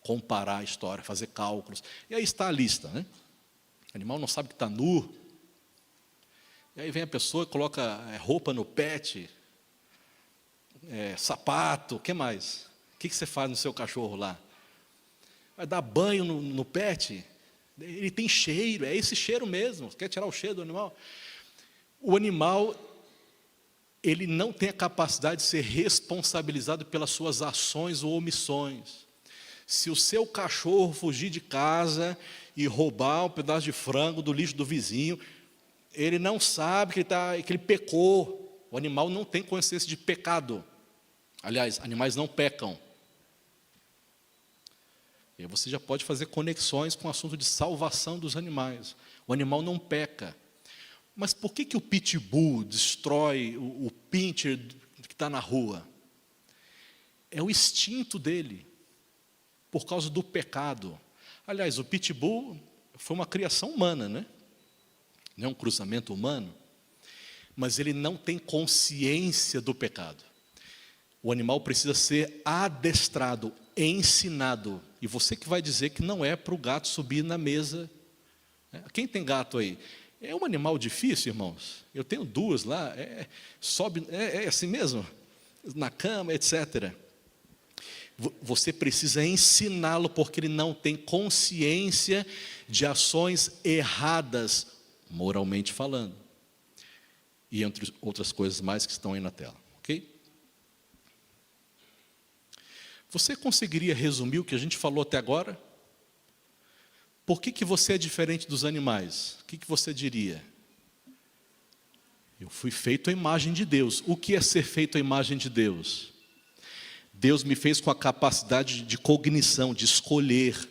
Comparar a história, fazer cálculos. E aí está a lista, né? O animal não sabe que está nu. E aí vem a pessoa e coloca roupa no pet, sapato, o que mais? O que você faz no seu cachorro lá? Vai dar banho no pet? Ele tem cheiro, é esse cheiro mesmo. Você quer tirar o cheiro do animal? O animal, ele não tem a capacidade de ser responsabilizado pelas suas ações ou omissões. Se o seu cachorro fugir de casa e roubar um pedaço de frango do lixo do vizinho, ele não sabe que ele pecou. O animal não tem consciência de pecado. Aliás, animais não pecam. E aí você já pode fazer conexões com o assunto de salvação dos animais. O animal não peca. Mas por que o pitbull destrói o pincher que está na rua? É o instinto dele, por causa do pecado. Aliás, o pitbull foi uma criação humana, né? Não é um cruzamento humano, mas ele não tem consciência do pecado. O animal precisa ser adestrado, ensinado. E você que vai dizer que não é para o gato subir na mesa. Quem tem gato aí? É um animal difícil, irmãos? Eu tenho 2 lá, sobe, é assim mesmo? Na cama, etc. Você precisa ensiná-lo, porque ele não tem consciência de ações erradas, moralmente falando. E entre outras coisas mais que estão aí na tela, ok? Você conseguiria resumir o que a gente falou até agora? Por que você é diferente dos animais? O que você diria? Eu fui feito à imagem de Deus. O que é ser feito à imagem de Deus? Deus me fez com a capacidade de cognição, de escolher,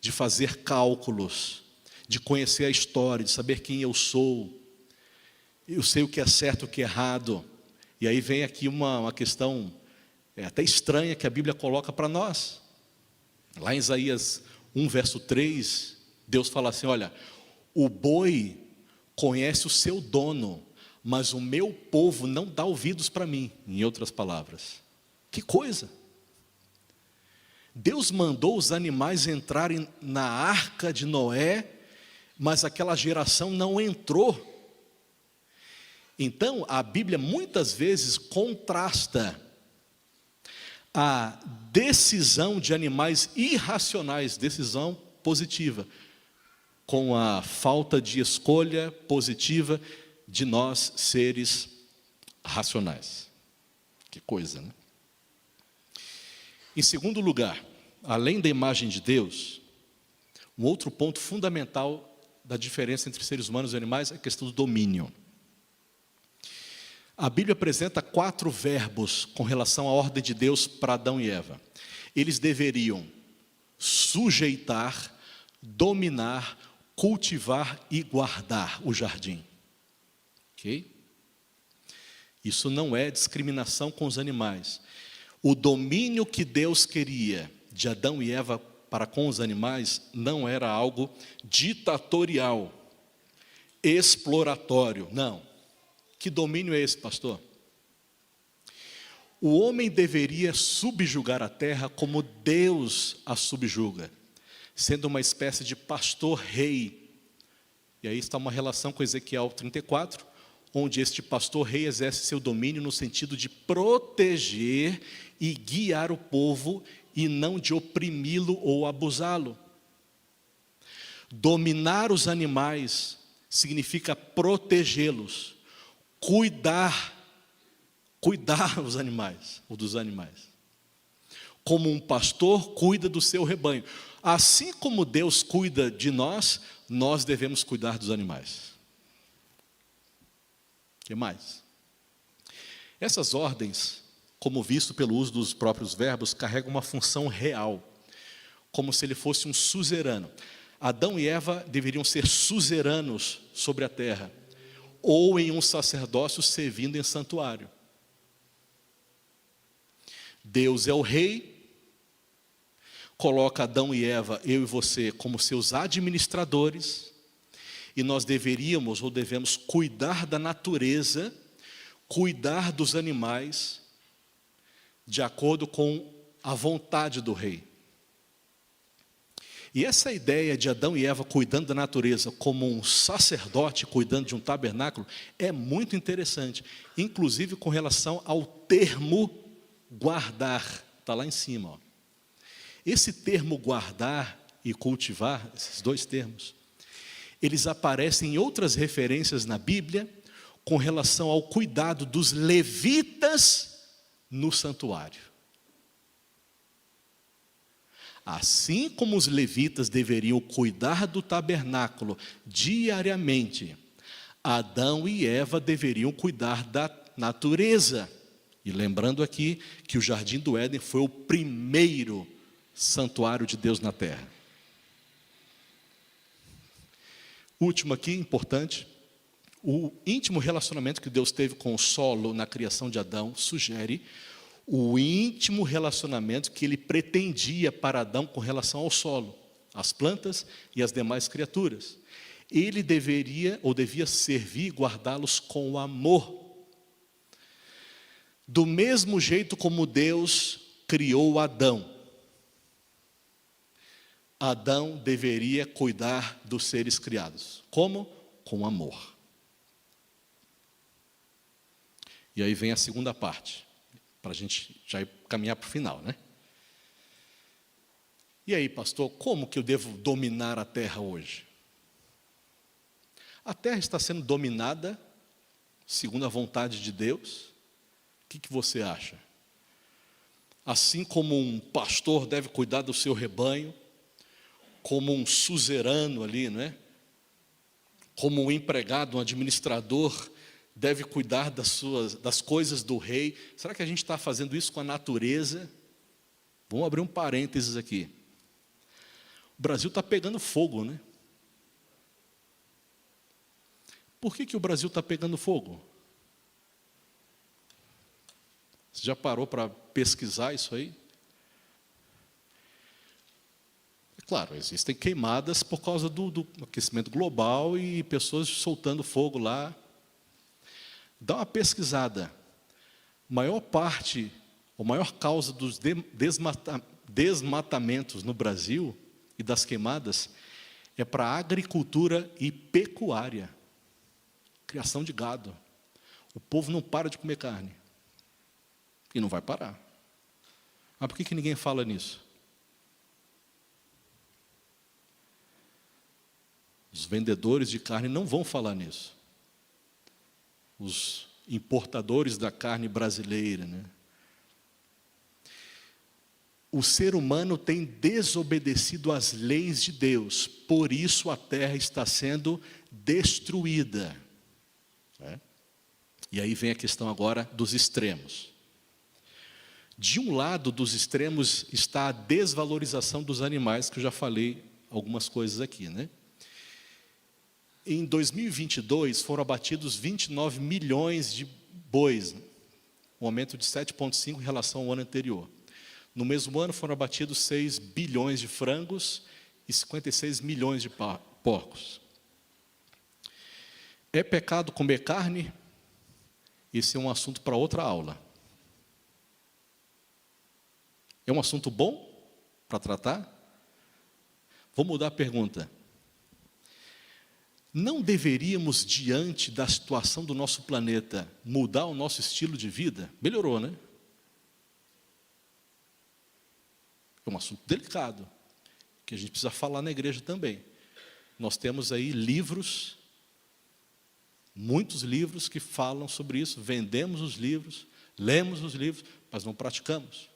de fazer cálculos, de conhecer a história, de saber quem eu sou. Eu sei o que é certo e o que é errado. E aí vem aqui uma questão até estranha que a Bíblia coloca para nós. Lá em Isaías 1, verso 3, Deus fala assim, olha, o boi conhece o seu dono, mas o meu povo não dá ouvidos para mim, em outras palavras. Que coisa! Deus mandou os animais entrarem na arca de Noé, mas aquela geração não entrou. Então, a Bíblia muitas vezes contrasta a decisão de animais irracionais, decisão positiva, com a falta de escolha positiva de nós, seres racionais. Que coisa, né? Em segundo lugar, além da imagem de Deus, um outro ponto fundamental da diferença entre seres humanos e animais é a questão do domínio. A Bíblia apresenta 4 verbos com relação à ordem de Deus para Adão e Eva. Eles deveriam sujeitar, dominar, cultivar e guardar o jardim. Ok? Isso não é discriminação com os animais. O domínio que Deus queria de Adão e Eva para com os animais não era algo ditatorial, exploratório, não. Que domínio é esse, pastor? O homem deveria subjugar a terra como Deus a subjuga, sendo uma espécie de pastor-rei. E aí está uma relação com Ezequiel 34, onde este pastor-rei exerce seu domínio no sentido de proteger e guiar o povo e não de oprimi-lo ou abusá-lo. Dominar os animais significa protegê-los, cuidar os animais, ou dos animais. Como um pastor cuida do seu rebanho. Assim como Deus cuida de nós, nós devemos cuidar dos animais. O que mais? Essas ordens, como visto pelo uso dos próprios verbos, carregam uma função real, como se ele fosse um suzerano. Adão e Eva deveriam ser suzeranos sobre a terra, ou em um sacerdócio servindo em santuário. Deus é o rei, coloca Adão e Eva, eu e você, como seus administradores, e nós deveríamos ou devemos cuidar da natureza, cuidar dos animais, de acordo com a vontade do rei. E essa ideia de Adão e Eva cuidando da natureza como um sacerdote cuidando de um tabernáculo é muito interessante, inclusive com relação ao termo guardar, está lá em cima. Ó. Esse termo guardar e cultivar, esses dois termos, eles aparecem em outras referências na Bíblia com relação ao cuidado dos levitas no santuário. Assim como os levitas deveriam cuidar do tabernáculo diariamente, Adão e Eva deveriam cuidar da natureza. E lembrando aqui que o Jardim do Éden foi o primeiro santuário de Deus na terra. Último aqui, importante, o íntimo relacionamento que Deus teve com o solo na criação de Adão sugere o íntimo relacionamento que ele pretendia para Adão com relação ao solo, as plantas e as demais criaturas. Ele deveria ou devia servir e guardá-los com amor. Do mesmo jeito como Deus criou Adão, Adão deveria cuidar dos seres criados. Como? Com amor. E aí vem a segunda parte, para a gente já caminhar para o final, né? E aí, pastor, como que eu devo dominar a terra hoje? A terra está sendo dominada segundo a vontade de Deus. O que você acha? Assim como um pastor deve cuidar do seu rebanho, como um suzerano ali, não é? Como um empregado, um administrador deve cuidar das coisas do rei. Será que a gente está fazendo isso com a natureza? Vamos abrir um parênteses aqui. O Brasil está pegando fogo, né? Por que o Brasil está pegando fogo? Você já parou para pesquisar isso aí? É claro, existem queimadas por causa do aquecimento global e pessoas soltando fogo lá. Dá uma pesquisada. Maior parte, ou maior causa dos desmatamentos no Brasil e das queimadas é para agricultura e pecuária. Criação de gado. O povo não para de comer carne. E não vai parar. Mas por que ninguém fala nisso? Os vendedores de carne não vão falar nisso. Os importadores da carne brasileira, né? O ser humano tem desobedecido às leis de Deus, por isso a terra está sendo destruída. É? E aí vem a questão agora dos extremos. De um lado dos extremos está a desvalorização dos animais, que eu já falei algumas coisas aqui, né? Em 2022 foram abatidos 29 milhões de bois, um aumento de 7,5 em relação ao ano anterior. No mesmo ano foram abatidos 6 bilhões de frangos e 56 milhões de porcos. É pecado comer carne? Esse é um assunto para outra aula. É um assunto bom para tratar? Vou mudar a pergunta. Não deveríamos, diante da situação do nosso planeta, mudar o nosso estilo de vida? Melhorou, né? É um assunto delicado, que a gente precisa falar na igreja também. Nós temos aí livros Muitos livros que falam sobre isso, vendemos os livros, lemos os livros, mas não praticamos.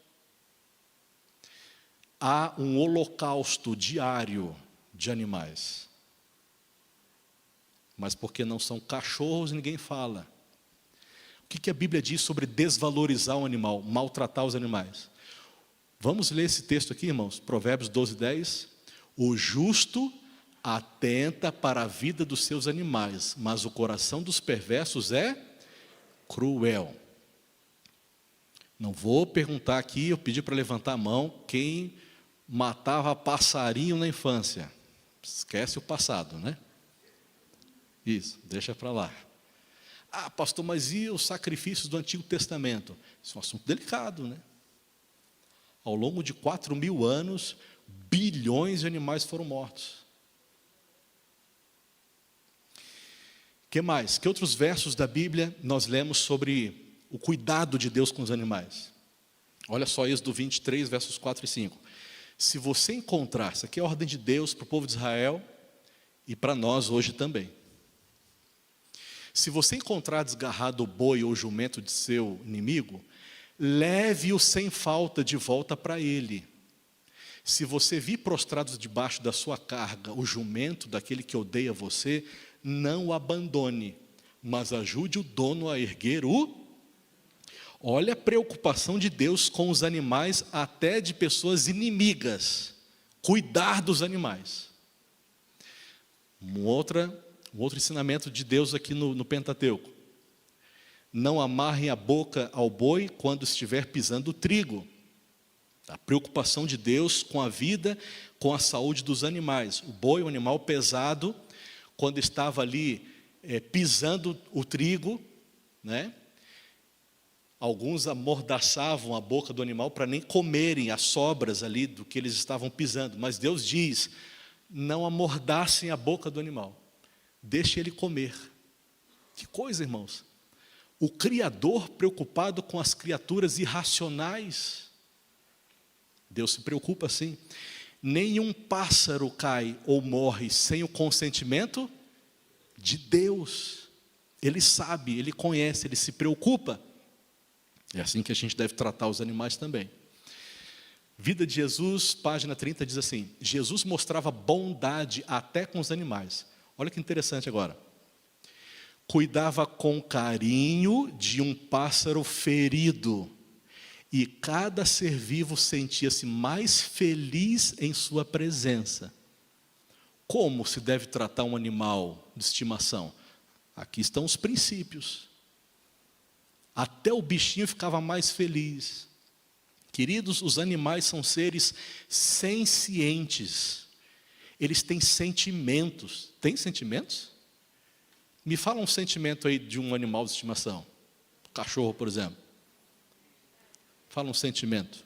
Há um holocausto diário de animais. Mas porque não são cachorros, ninguém fala. O que a Bíblia diz sobre desvalorizar o animal, maltratar os animais? Vamos ler esse texto aqui, irmãos, Provérbios 12:10. O justo atenta para a vida dos seus animais, mas o coração dos perversos é cruel. Não vou perguntar aqui, eu pedi para levantar a mão, quem matava passarinho na infância. Esquece o passado, né? Isso, deixa para lá. Ah, pastor, mas e os sacrifícios do Antigo Testamento? Isso é um assunto delicado, né? Ao longo de 4.000 anos, bilhões de animais foram mortos. Que mais? Que outros versos da Bíblia nós lemos sobre o cuidado de Deus com os animais? Olha só Êxodo 23, versos 4 e 5. Se você encontrar, isso aqui é a ordem de Deus para o povo de Israel e para nós hoje também. Se você encontrar desgarrado o boi ou o jumento de seu inimigo, leve-o sem falta de volta para ele. Se você vir prostrado debaixo da sua carga o jumento daquele que odeia você, não o abandone, mas ajude o dono a erguer o... Olha a preocupação de Deus com os animais, até de pessoas inimigas. Cuidar dos animais. Um outro ensinamento de Deus aqui no Pentateuco. Não amarrem a boca ao boi quando estiver pisando o trigo. A preocupação de Deus com a vida, com a saúde dos animais. O boi, um animal pesado, quando estava ali pisando o trigo, né? Alguns amordaçavam a boca do animal para nem comerem as sobras ali do que eles estavam pisando. Mas Deus diz, não amordassem a boca do animal. Deixe ele comer. Que coisa, irmãos. O Criador preocupado com as criaturas irracionais. Deus se preocupa assim. Nenhum pássaro cai ou morre sem o consentimento de Deus. Ele sabe, ele conhece, ele se preocupa. É assim que a gente deve tratar os animais também. Vida de Jesus, página 30, diz assim: Jesus mostrava bondade até com os animais. Olha que interessante agora. Cuidava com carinho de um pássaro ferido, e cada ser vivo sentia-se mais feliz em sua presença. Como se deve tratar um animal de estimação? Aqui estão os princípios. Até o bichinho ficava mais feliz. Queridos, os animais são seres sencientes. Eles têm sentimentos. Tem sentimentos? Me fala um sentimento aí de um animal de estimação. Cachorro, por exemplo. Fala um sentimento.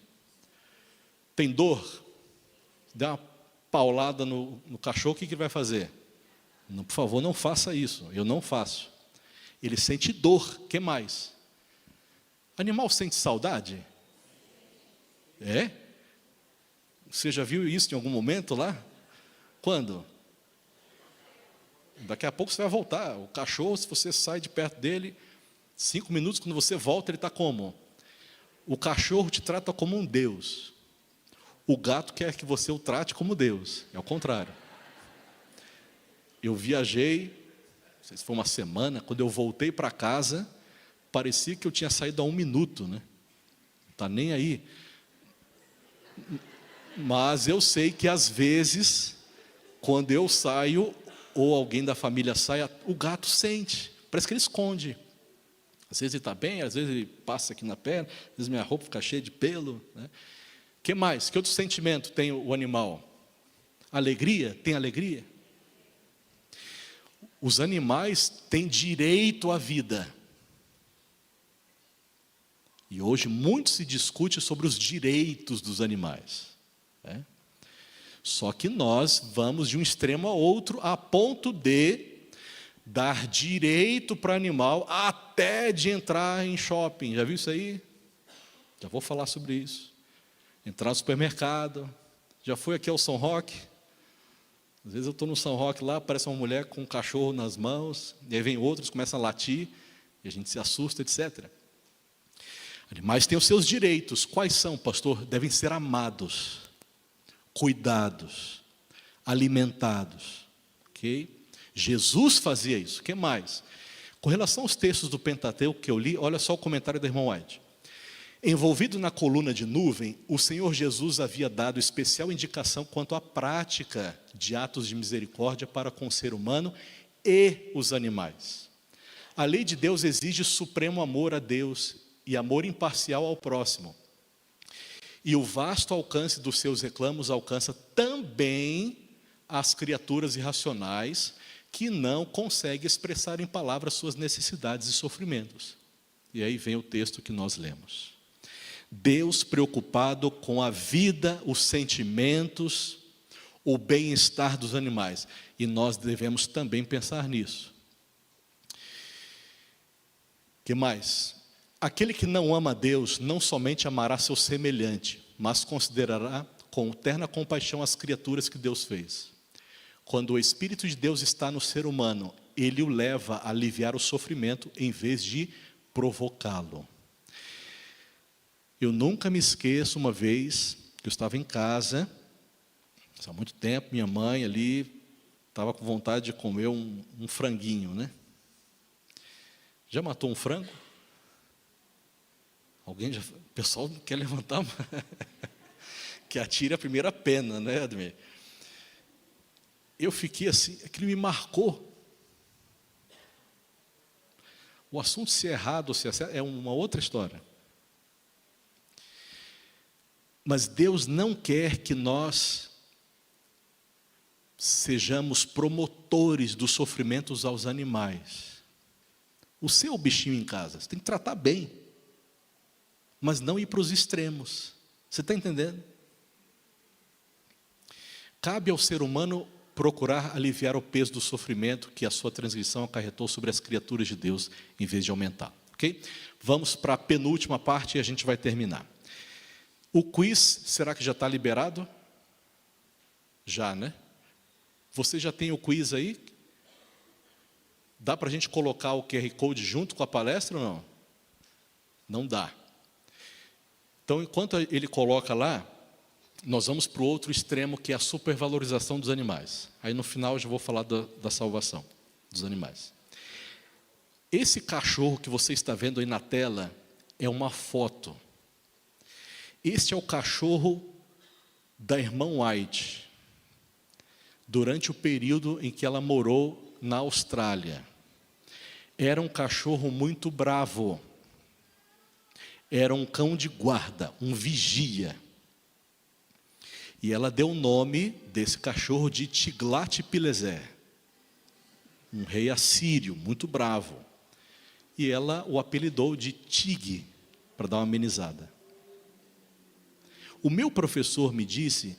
Tem dor? Dá uma paulada no cachorro, o que ele vai fazer? Não, por favor, não faça isso. Eu não faço. Ele sente dor. O que mais? Animal sente saudade? É? Você já viu isso em algum momento lá? Quando? Daqui a pouco você vai voltar. O cachorro, se você sai de perto dele, 5 minutos, quando você volta, ele está como? O cachorro te trata como um Deus. O gato quer que você o trate como Deus. É o contrário. Eu viajei, não sei se foi uma semana, quando eu voltei para casa, parecia que eu tinha saído há 1 minuto, né? Não está nem aí. Mas eu sei que às vezes, quando eu saio, ou alguém da família sai, o gato sente, parece que ele esconde. Às vezes ele está bem, às vezes ele passa aqui na perna, às vezes minha roupa fica cheia de pelo, né? Que mais? Que outro sentimento tem o animal? Alegria? Tem alegria? Os animais têm direito à vida. E hoje muito se discute sobre os direitos dos animais, né? Só que nós vamos de um extremo a outro, a ponto de dar direito para o animal até de entrar em shopping. Já viu isso aí? Já vou falar sobre isso. Entrar no supermercado. Já foi aqui ao São Roque? Às vezes eu estou no São Roque lá, aparece uma mulher com um cachorro nas mãos, e aí vem outros, começam a latir, e a gente se assusta, etc. Animais têm os seus direitos. Quais são, pastor? Devem ser amados, cuidados, alimentados. Ok? Jesus fazia isso. O que mais? Com relação aos textos do Pentateuco que eu li, olha só o comentário do irmão White. Envolvido na coluna de nuvem, o Senhor Jesus havia dado especial indicação quanto à prática de atos de misericórdia para com o ser humano e os animais. A lei de Deus exige supremo amor a Deus e amor imparcial ao próximo. E o vasto alcance dos seus reclamos alcança também as criaturas irracionais que não conseguem expressar em palavras suas necessidades e sofrimentos. E aí vem o texto que nós lemos. Deus preocupado com a vida, os sentimentos, o bem-estar dos animais. E nós devemos também pensar nisso. O que mais? Aquele que não ama a Deus não somente amará seu semelhante, mas considerará com terna compaixão as criaturas que Deus fez. Quando o Espírito de Deus está no ser humano, ele o leva a aliviar o sofrimento em vez de provocá-lo. Eu nunca me esqueço uma vez que eu estava em casa, há muito tempo, minha mãe ali estava com vontade de comer um franguinho, né? Já matou um frango? Alguém já? O pessoal não quer levantar, que atire a primeira pena, né, Ademir? Eu fiquei assim, aquilo me marcou. O assunto se é errado ou se é certo é uma outra história. Mas Deus não quer que nós sejamos promotores dos sofrimentos aos animais. O seu bichinho em casa, você tem que tratar bem, mas não ir para os extremos. Você está entendendo? Cabe ao ser humano procurar aliviar o peso do sofrimento que a sua transgressão acarretou sobre as criaturas de Deus, em vez de aumentar. Ok? Vamos para a penúltima parte e a gente vai terminar. O quiz, será que já está liberado? Já, né? Você já tem o quiz aí? Dá para a gente colocar o QR Code junto com a palestra ou não? Não dá. Então, enquanto ele coloca lá, nós vamos para o outro extremo, que é a supervalorização dos animais. Aí no final eu já vou falar da salvação dos animais. Esse cachorro que você está vendo aí na tela é uma foto. Este é o cachorro da irmã White, durante o período em que ela morou na Austrália. Era um cachorro muito bravo. Era um cão de guarda, um vigia. E ela deu o nome desse cachorro de Tiglat-Pileser, um rei assírio, muito bravo. E ela o apelidou de Tig, para dar uma amenizada. O meu professor me disse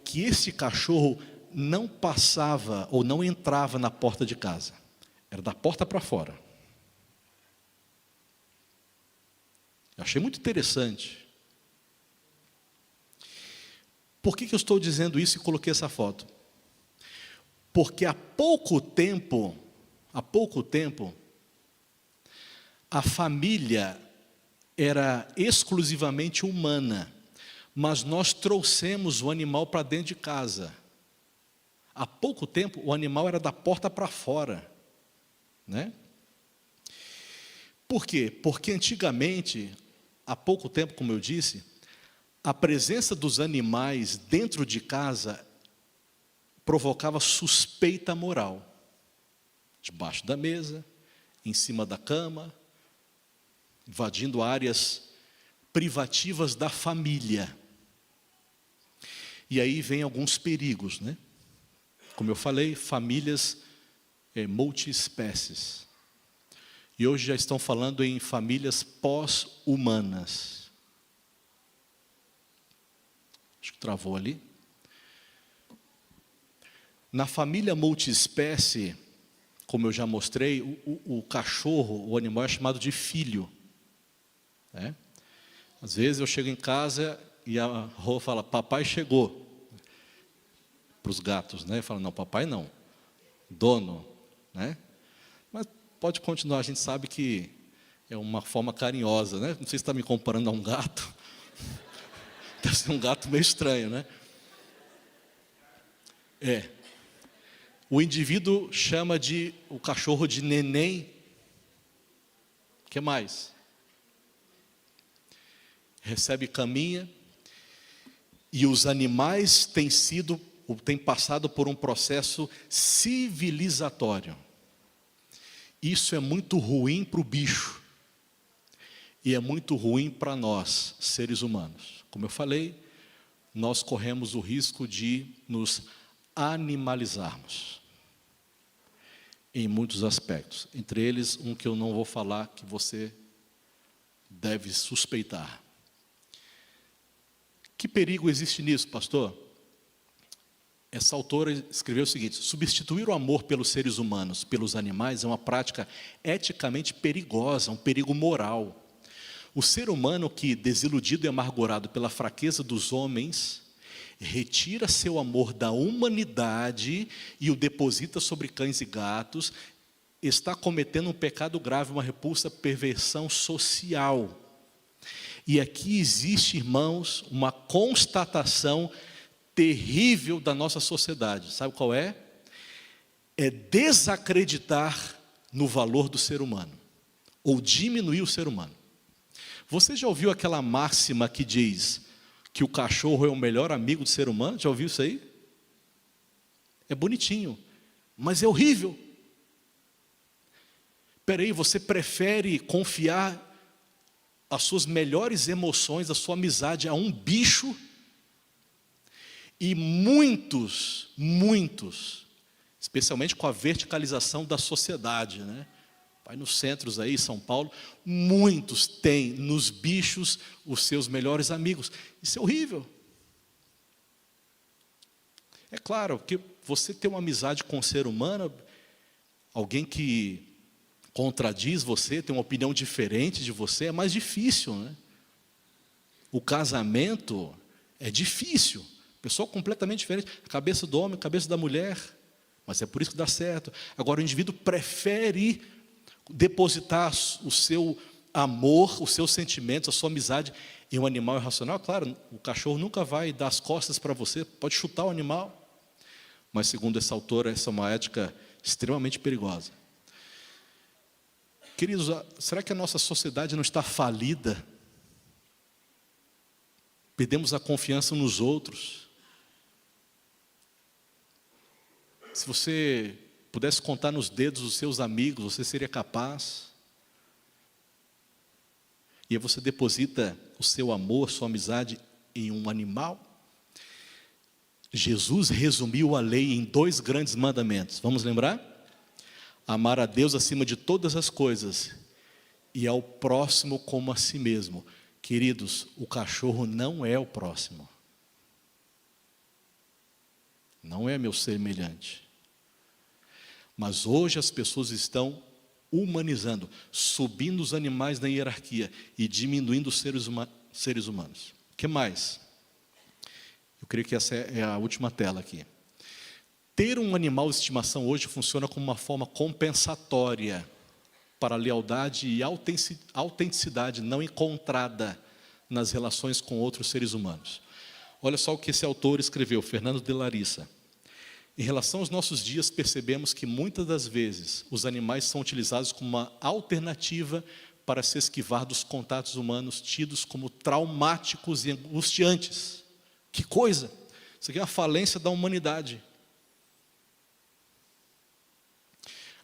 que esse cachorro não passava ou não entrava na porta de casa. Era da porta para fora. Eu achei muito interessante. Por que eu estou dizendo isso e coloquei essa foto? Porque há pouco tempo, a família era exclusivamente humana, mas nós trouxemos o animal para dentro de casa. Há pouco tempo, o animal era da porta para fora, né? Por quê? Porque antigamente, há pouco tempo, como eu disse, a presença dos animais dentro de casa provocava suspeita moral. Debaixo da mesa, em cima da cama, invadindo áreas privativas da família. E aí vem alguns perigos, né? Como eu falei, famílias multiespécies. E hoje já estão falando em famílias pós-humanas. Acho que travou ali. Na família multiespécie, como eu já mostrei, o cachorro, o animal é chamado de filho. Né? Às vezes eu chego em casa e a Rô fala, papai chegou. para os gatos, né? Fala, não, papai não, dono, né? Mas pode continuar, a gente sabe que é uma forma carinhosa, né? Não sei se está me comparando a um gato. Deve ser um gato meio estranho, né? O indivíduo chama o cachorro de neném. O que mais? Recebe caminha. E os animais têm passado por um processo civilizatório. Isso é muito ruim para o bicho. E é muito ruim para nós, seres humanos. Como eu falei, nós corremos o risco de nos animalizarmos. Em muitos aspectos. Entre eles, um que eu não vou falar, que você deve suspeitar. Que perigo existe nisso, pastor? Essa autora escreveu o seguinte: substituir o amor pelos seres humanos, pelos animais, é uma prática eticamente perigosa, um perigo moral. O ser humano que, desiludido e amargurado pela fraqueza dos homens, retira seu amor da humanidade e o deposita sobre cães e gatos, está cometendo um pecado grave, uma repulsa, perversão social. E aqui existe, irmãos, uma constatação terrível da nossa sociedade. Sabe qual é? É desacreditar no valor do ser humano, ou diminuir o ser humano. Você já ouviu aquela máxima que diz que o cachorro é o melhor amigo do ser humano? Já ouviu isso aí? É bonitinho, mas é horrível. Espera aí, você prefere confiar as suas melhores emoções, a sua amizade a um bicho? E muitos, especialmente com a verticalização da sociedade, né? Vai nos centros aí, São Paulo, muitos têm nos bichos os seus melhores amigos. Isso é horrível. É claro que você ter uma amizade com um ser humano, alguém que contradiz você, tem uma opinião diferente de você, é mais difícil, né? O casamento é difícil. Pessoa completamente diferente, cabeça do homem, cabeça da mulher, mas é por isso que dá certo. Agora o indivíduo prefere depositar o seu amor, os seus sentimentos, a sua amizade em um animal irracional. Claro, o cachorro nunca vai dar as costas para você, pode chutar o animal, mas segundo essa autora, essa é uma ética extremamente perigosa. Queridos, será que a nossa sociedade não está falida? Perdemos a confiança nos outros. Se você pudesse contar nos dedos os seus amigos, você seria capaz? E aí você deposita o seu amor, sua amizade em um animal? Jesus resumiu a lei em 2 grandes mandamentos. Vamos lembrar? Amar a Deus acima de todas as coisas e ao próximo como a si mesmo. Queridos, o cachorro não é o próximo. Não é meu semelhante. Mas hoje as pessoas estão humanizando, subindo os animais na hierarquia e diminuindo os seres humanos. O que mais? Eu creio que essa é a última tela aqui. Ter um animal de estimação hoje funciona como uma forma compensatória para a lealdade e autenticidade não encontrada nas relações com outros seres humanos. Olha só o que esse autor escreveu, Fernando de Larissa. Em relação aos nossos dias, percebemos que muitas das vezes os animais são utilizados como uma alternativa para se esquivar dos contatos humanos tidos como traumáticos e angustiantes. Que coisa! Isso aqui é uma falência da humanidade.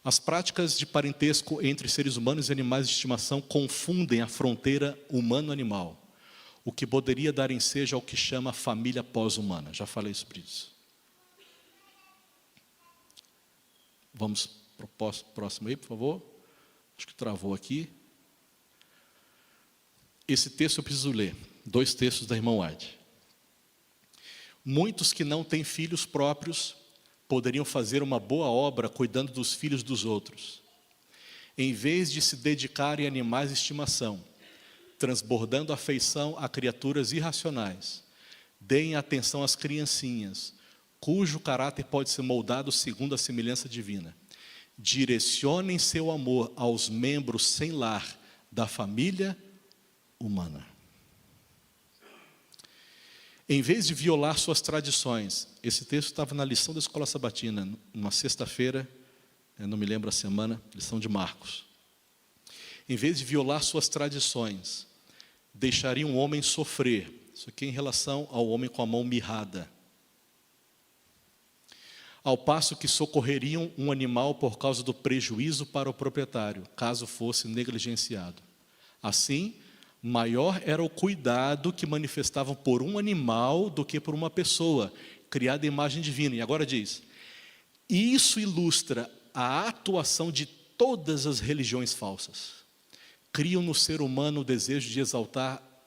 As práticas de parentesco entre seres humanos e animais de estimação confundem a fronteira humano-animal, o que poderia dar ensejo ao que chama família pós-humana. Já falei sobre isso. Vamos para o próximo aí, por favor. Acho que travou aqui. Esse texto eu preciso ler. 2 textos da irmã White. Muitos que não têm filhos próprios poderiam fazer uma boa obra cuidando dos filhos dos outros, em vez de se dedicarem a animais de estimação, transbordando afeição a criaturas irracionais. Deem atenção às criancinhas, cujo caráter pode ser moldado segundo a semelhança divina. Direcionem seu amor aos membros sem lar da família humana. Em vez de violar suas tradições, esse texto estava na lição da escola sabatina, numa sexta-feira, eu não me lembro a semana, lição de Marcos. Em vez de violar suas tradições, deixariam o homem sofrer. Isso aqui é em relação ao homem com a mão mirrada. Ao passo que socorreriam um animal por causa do prejuízo para o proprietário, caso fosse negligenciado. Assim, maior era o cuidado que manifestavam por um animal do que por uma pessoa, criada à imagem divina. E agora diz, isso ilustra a atuação de todas as religiões falsas. Criam no ser humano o desejo de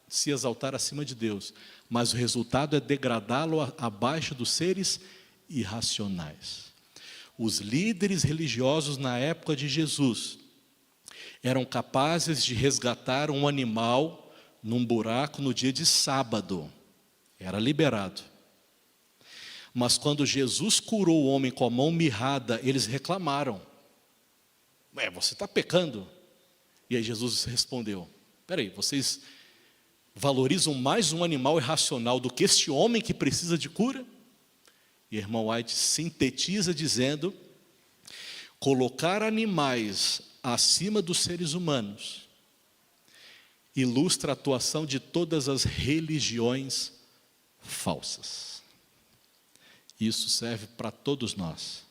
se exaltar acima de Deus, mas o resultado é degradá-lo abaixo dos seres irracionais. Os líderes religiosos na época de Jesus eram capazes de resgatar um animal num buraco no dia de sábado. Era liberado. Mas quando Jesus curou o homem com a mão mirrada, eles reclamaram. Você está pecando. E aí Jesus respondeu, espera aí, vocês valorizam mais um animal irracional do que este homem que precisa de cura? E a irmã White sintetiza dizendo, colocar animais acima dos seres humanos ilustra a atuação de todas as religiões falsas. Isso serve para todos nós.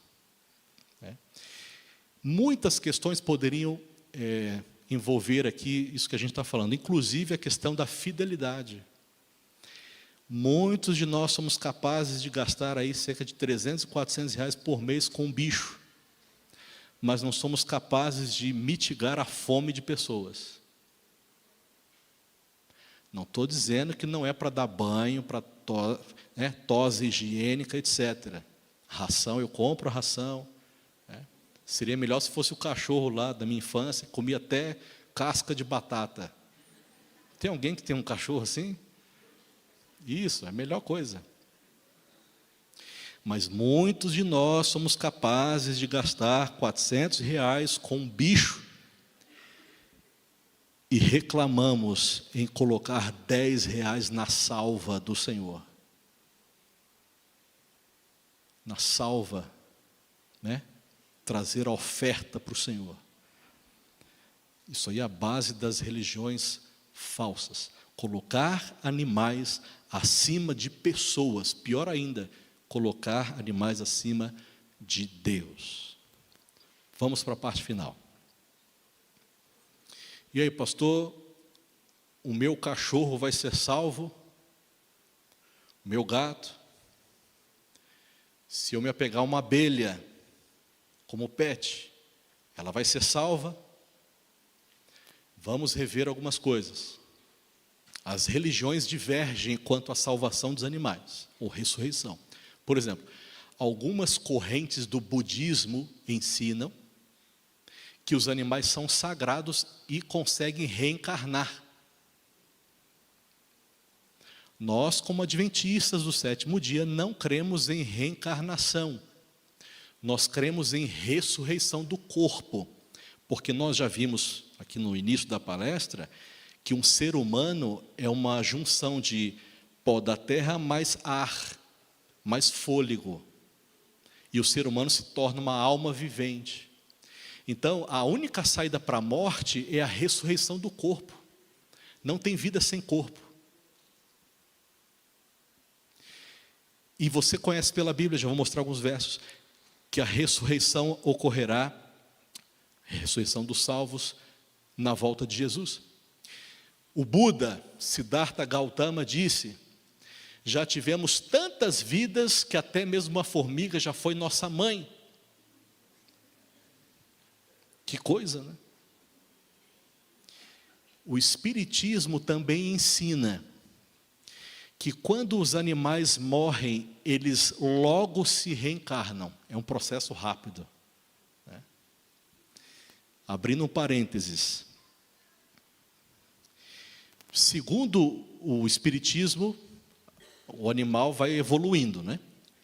Muitas questões poderiam envolver aqui isso que a gente está falando, inclusive a questão da fidelidade. Muitos de nós somos capazes de gastar aí cerca de 300, 400 reais por mês com um bicho, mas não somos capazes de mitigar a fome de pessoas. Não estou dizendo que não é para dar banho, para tosse higiênica, etc. Ração, eu compro a ração. Seria melhor se fosse o cachorro lá da minha infância, que comia até casca de batata. Tem alguém que tem um cachorro assim? Isso, é a melhor coisa. Mas muitos de nós somos capazes de gastar 400 reais com um bicho e reclamamos em colocar 10 reais na salva do Senhor. Na salva, trazer a oferta para o Senhor. Isso aí é a base das religiões falsas. Colocar animais acima de pessoas. Pior ainda, colocar animais acima de Deus. Vamos para a parte final. E aí, pastor, o meu cachorro vai ser salvo? O meu gato? Se eu me apegar a uma abelha como pet, ela vai ser salva? Vamos rever algumas coisas. As religiões divergem quanto à salvação dos animais, ou ressurreição. Por exemplo, algumas correntes do budismo ensinam que os animais são sagrados e conseguem reencarnar. Nós, como adventistas do sétimo dia, não cremos em reencarnação. Nós cremos em ressurreição do corpo, porque nós já vimos aqui no início da palestra que um ser humano é uma junção de pó da terra mais ar, mais fôlego. E o ser humano se torna uma alma vivente. Então, a única saída para a morte é a ressurreição do corpo. Não tem vida sem corpo. E você conhece pela Bíblia, já vou mostrar alguns versos, que a ressurreição ocorrerá, a ressurreição dos salvos, na volta de Jesus. O Buda, Siddhartha Gautama, disse, já tivemos tantas vidas que até mesmo uma formiga já foi nossa mãe. Que coisa, né? O Espiritismo também ensina que quando os animais morrem, eles logo se reencarnam. É um processo rápido. Abrindo um parênteses. Segundo o Espiritismo, o animal vai evoluindo,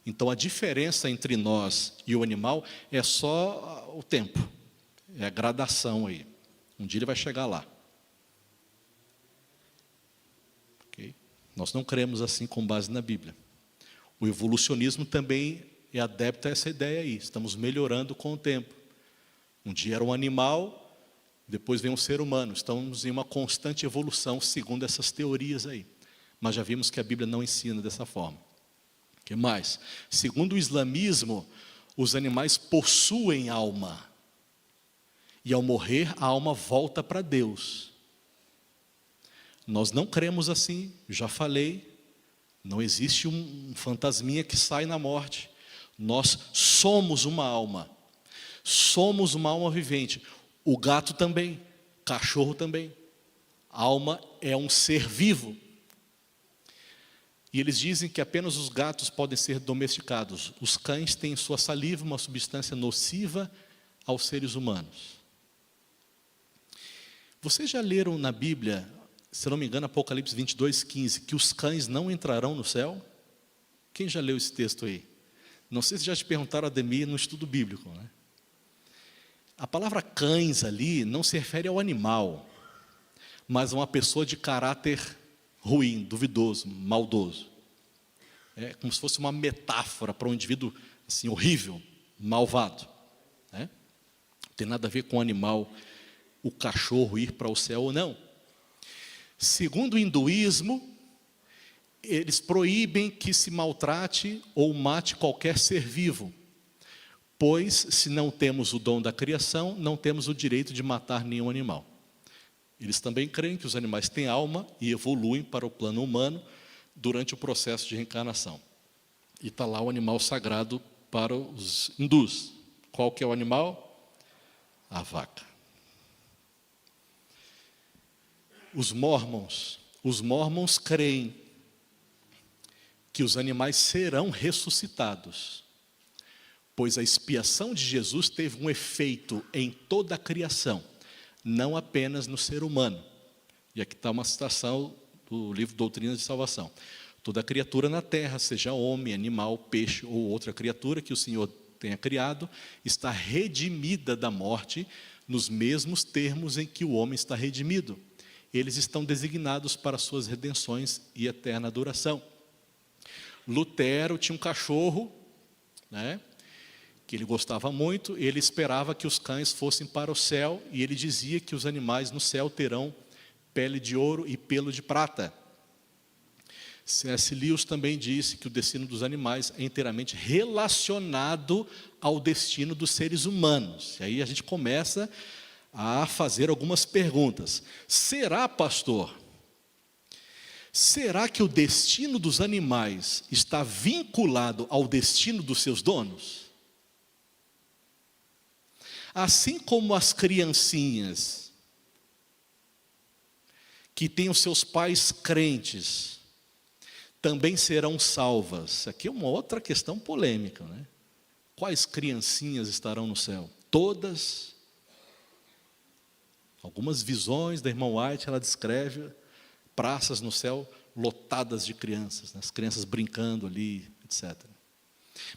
Então a diferença entre nós e o animal é só o tempo, é a gradação aí. Um dia ele vai chegar lá. Okay? Nós não cremos assim com base na Bíblia. O evolucionismo também é adepto a essa ideia aí. Estamos melhorando com o tempo. Um dia era um animal, depois vem um ser humano. Estamos em uma constante evolução segundo essas teorias aí. Mas já vimos que a Bíblia não ensina dessa forma. O que mais? Segundo o islamismo, os animais possuem alma. E ao morrer, a alma volta para Deus. Nós não cremos assim, já falei. Não existe um fantasminha que sai na morte. Nós somos uma alma. Somos uma alma vivente. O gato também, cachorro também. A alma é um ser vivo. E eles dizem que apenas os gatos podem ser domesticados. Os cães têm em sua saliva uma substância nociva aos seres humanos. Vocês já leram na Bíblia, se não me engano, Apocalipse 22:15, que os cães não entrarão no céu? Quem já leu esse texto aí? Não sei se já te perguntaram, Ademir, no estudo bíblico, né? A palavra cães ali não se refere ao animal, mas a uma pessoa de caráter ruim, duvidoso, maldoso. É como se fosse uma metáfora para um indivíduo assim, horrível, malvado. Né? Não tem nada a ver com o animal, o cachorro ir para o céu ou não. Segundo o hinduísmo, eles proíbem que se maltrate ou mate qualquer ser vivo, pois se não temos o dom da criação, não temos o direito de matar nenhum animal. Eles também creem que os animais têm alma e evoluem para o plano humano durante o processo de reencarnação. E está lá o animal sagrado para os hindus. Qual que é o animal? A vaca. Os mormons creem que os animais serão ressuscitados, pois a expiação de Jesus teve um efeito em toda a criação, não apenas no ser humano. E aqui está uma citação do livro Doutrinas de Salvação. Toda criatura na terra, seja homem, animal, peixe ou outra criatura que o Senhor tenha criado, está redimida da morte nos mesmos termos em que o homem está redimido. Eles estão designados para suas redenções e eterna duração. Lutero tinha um cachorro, né, que ele gostava muito. Ele esperava que os cães fossem para o céu, e ele dizia que os animais no céu terão pele de ouro e pelo de prata. C.S. Lewis também disse que o destino dos animais é inteiramente relacionado ao destino dos seres humanos. E aí a gente começa a fazer algumas perguntas. Será, pastor? Será que o destino dos animais está vinculado ao destino dos seus donos? Assim como as criancinhas que têm os seus pais crentes também serão salvas. Aqui é uma outra questão polêmica, né? Quais criancinhas estarão no céu? Todas. Algumas visões da irmã White, ela descreve praças no céu lotadas de crianças, né? As crianças brincando ali, etc.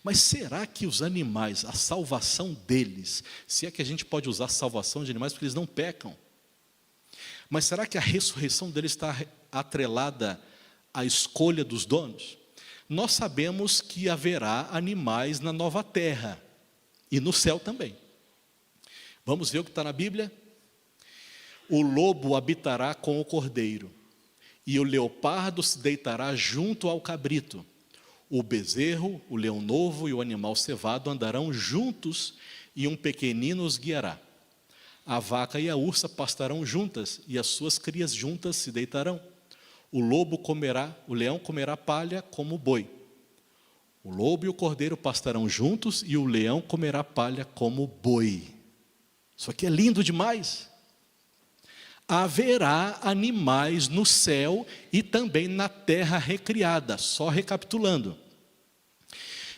Mas será que os animais, a salvação deles, se é que a gente pode usar a salvação de animais, porque eles não pecam, mas será que a ressurreição deles está atrelada à escolha dos donos? Nós sabemos que haverá animais na nova terra e no céu também. Vamos ver o que está na Bíblia? O lobo habitará com o cordeiro, e o leopardo se deitará junto ao cabrito. O bezerro, o leão novo e o animal cevado andarão juntos, e um pequenino os guiará. A vaca e a ursa pastarão juntas, e as suas crias juntas se deitarão. O leão comerá palha como o boi. O lobo e o cordeiro pastarão juntos, e o leão comerá palha como o boi. Isso aqui é lindo demais. Haverá animais no céu e também na terra recriada. Só recapitulando.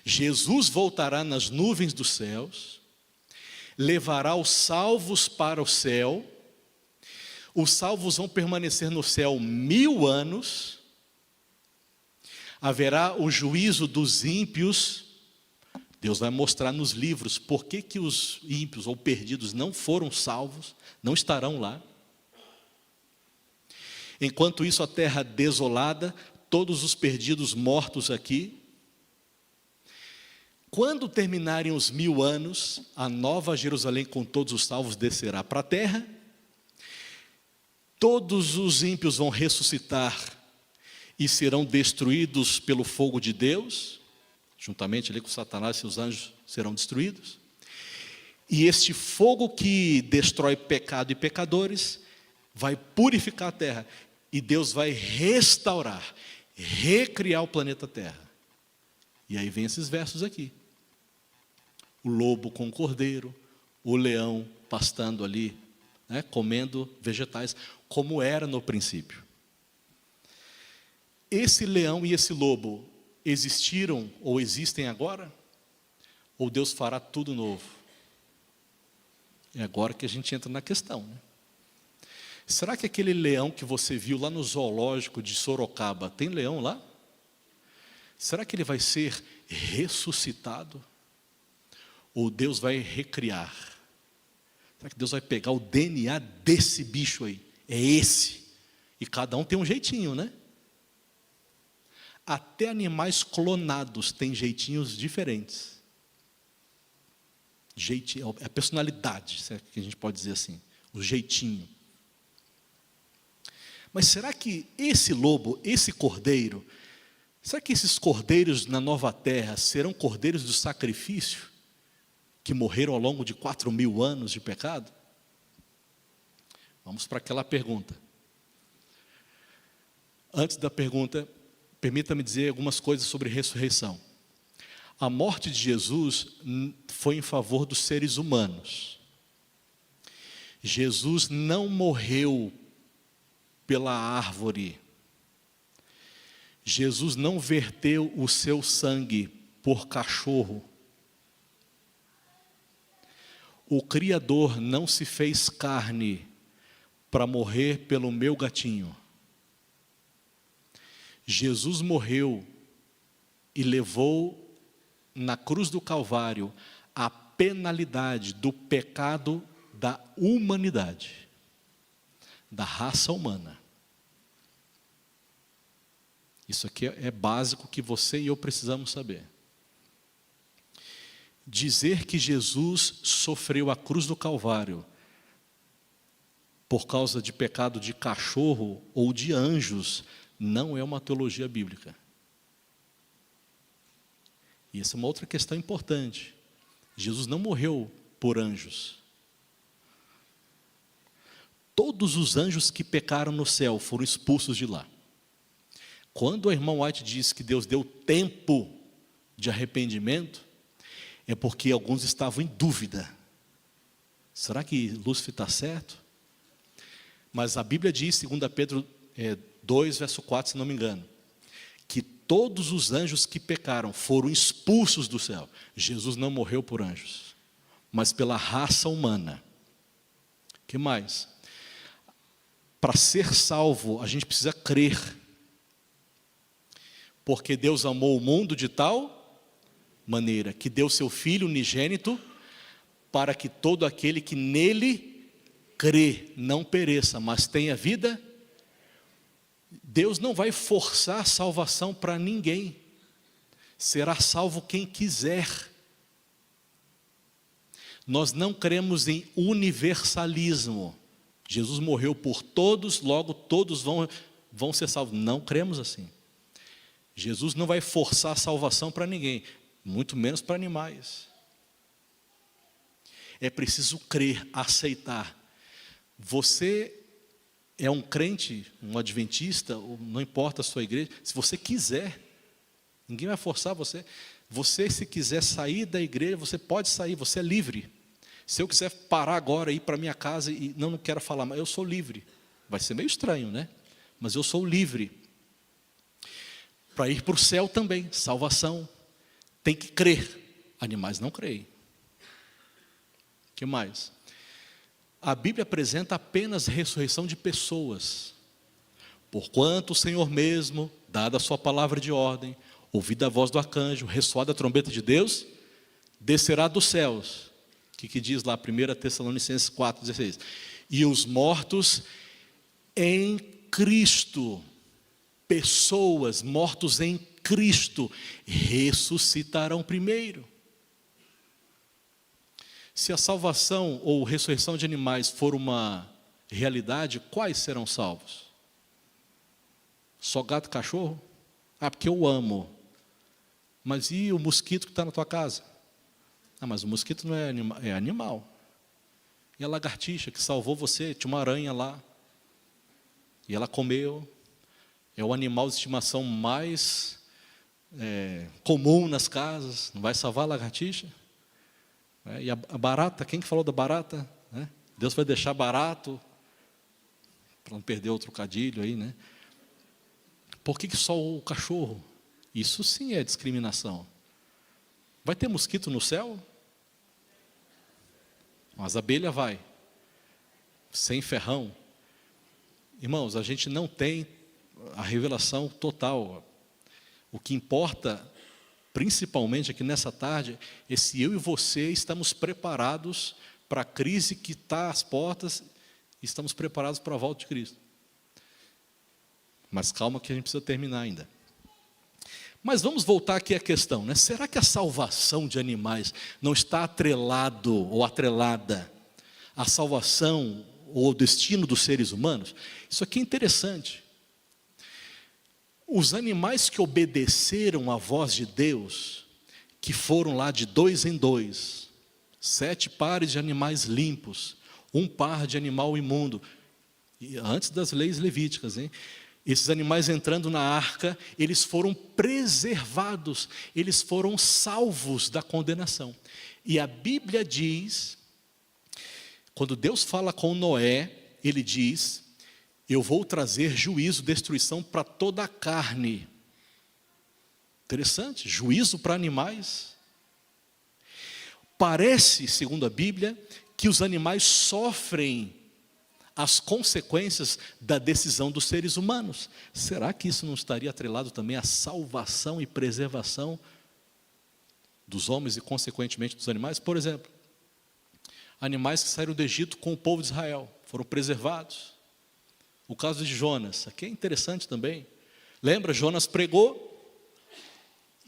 Jesus voltará nas nuvens dos céus, levará os salvos para o céu. Os salvos vão permanecer no céu 1000 anos. Haverá o juízo dos ímpios. Deus vai mostrar nos livros por que os ímpios ou perdidos não foram salvos, não estarão lá. Enquanto isso, a terra desolada, todos os perdidos mortos aqui. Quando terminarem os 1000 anos, a nova Jerusalém com todos os salvos descerá para a terra. Todos os ímpios vão ressuscitar e serão destruídos pelo fogo de Deus. Juntamente ali com Satanás e seus anjos serão destruídos. E este fogo que destrói pecado e pecadores vai purificar a terra. E Deus vai restaurar, recriar o planeta Terra. E aí vem esses versos aqui. O lobo com o cordeiro, o leão pastando ali, né, comendo vegetais, como era no princípio. Esse leão e esse lobo existiram ou existem agora? Ou Deus fará tudo novo? É agora que a gente entra na questão, né? Será que aquele leão que você viu lá no zoológico de Sorocaba, tem leão lá? Será que ele vai ser ressuscitado? Ou Deus vai recriar? Será que Deus vai pegar o DNA desse bicho aí? É esse. E cada um tem um jeitinho, né? Até animais clonados têm jeitinhos diferentes. Jeitinho, é a personalidade, se é que a gente pode dizer assim. O jeitinho. Mas será que esse lobo, esse cordeiro, será que esses cordeiros na nova terra serão cordeiros do sacrifício? Que morreram ao longo de 4.000 anos de pecado? Vamos para aquela pergunta. Antes da pergunta, permita-me dizer algumas coisas sobre ressurreição. A morte de Jesus foi em favor dos seres humanos. Jesus não morreu pela árvore. Jesus não verteu o seu sangue por cachorro. O Criador não se fez carne para morrer pelo meu gatinho. Jesus morreu e levou na cruz do Calvário a penalidade do pecado da humanidade, da raça humana. Isso aqui é básico que você e eu precisamos saber. Dizer que Jesus sofreu a cruz do Calvário por causa de pecado de cachorro ou de anjos não é uma teologia bíblica. E essa é uma outra questão importante. Jesus não morreu por anjos. Todos os anjos que pecaram no céu foram expulsos de lá. Quando o irmão White diz que Deus deu tempo de arrependimento, é porque alguns estavam em dúvida. Será que Lúcifer está certo? Mas a Bíblia diz, 2 Pedro 2, verso 4, se não me engano, que todos os anjos que pecaram foram expulsos do céu. Jesus não morreu por anjos, mas pela raça humana. O que mais? Para ser salvo, a gente precisa crer. Porque Deus amou o mundo de tal maneira que deu seu Filho unigênito para que todo aquele que nele crê não pereça, mas tenha vida. Deus não vai forçar salvação para ninguém. Será salvo quem quiser. Nós não cremos em universalismo. Jesus morreu por todos, logo todos vão ser salvos. Não cremos assim. Jesus não vai forçar a salvação para ninguém, muito menos para animais. É preciso crer, aceitar. Você é um crente, um adventista, não importa a sua igreja, se você quiser, ninguém vai forçar você. Você, se quiser sair da igreja, você pode sair, você é livre. Se eu quiser parar agora, ir para minha casa e não quero falar mais, eu sou livre. Vai ser meio estranho, né? Mas eu sou livre. Para ir para o céu também, salvação. Tem que crer. Animais não creem. O que mais? A Bíblia apresenta apenas ressurreição de pessoas. Porquanto o Senhor mesmo dada a sua palavra de ordem, ouvida a voz do arcanjo, ressoada a trombeta de Deus, descerá dos céus. O que diz lá, 1 Tessalonicenses 4,16? E os mortos em Cristo, pessoas mortos em Cristo, ressuscitarão primeiro. Se a salvação ou ressurreição de animais for uma realidade, quais serão salvos? Só gato e cachorro? Ah, porque eu amo. Mas e o mosquito que está na tua casa? Ah, mas o mosquito não é animal, é animal. E a lagartixa que salvou você, tinha uma aranha lá, e ela comeu. É o animal de estimação mais comum nas casas. Não vai salvar a lagartixa? E a barata, quem que falou da barata? Deus vai deixar barato, para não perder outro trocadilho aí, né? Por que só o cachorro? Isso sim é discriminação. Vai ter mosquito no céu? Mas a abelha vai, sem ferrão. Irmãos, a gente não tem a revelação total. O que importa, principalmente aqui nessa tarde, é se eu e você estamos preparados para a crise que está às portas, estamos preparados para a volta de Cristo. Mas calma que a gente precisa terminar ainda. Mas vamos voltar aqui à questão, né? Será que a salvação de animais não está atrelado ou atrelada à salvação ou ao destino dos seres humanos? Isso aqui é interessante. Os animais que obedeceram à voz de Deus, que foram lá de 2 em 2, 7 pares de animais limpos, 1 par de animal imundo, e antes das leis levíticas, hein? Esses animais entrando na arca, eles foram preservados, eles foram salvos da condenação. E a Bíblia diz, quando Deus fala com Noé, ele diz: eu vou trazer juízo, destruição para toda a carne. Interessante, juízo para animais. Parece, segundo a Bíblia, que os animais sofrem as consequências da decisão dos seres humanos. Será que isso não estaria atrelado também à salvação e preservação dos homens e, consequentemente, dos animais? Por exemplo, animais que saíram do Egito com o povo de Israel, foram preservados. O caso de Jonas, aqui é interessante também. Lembra, Jonas pregou,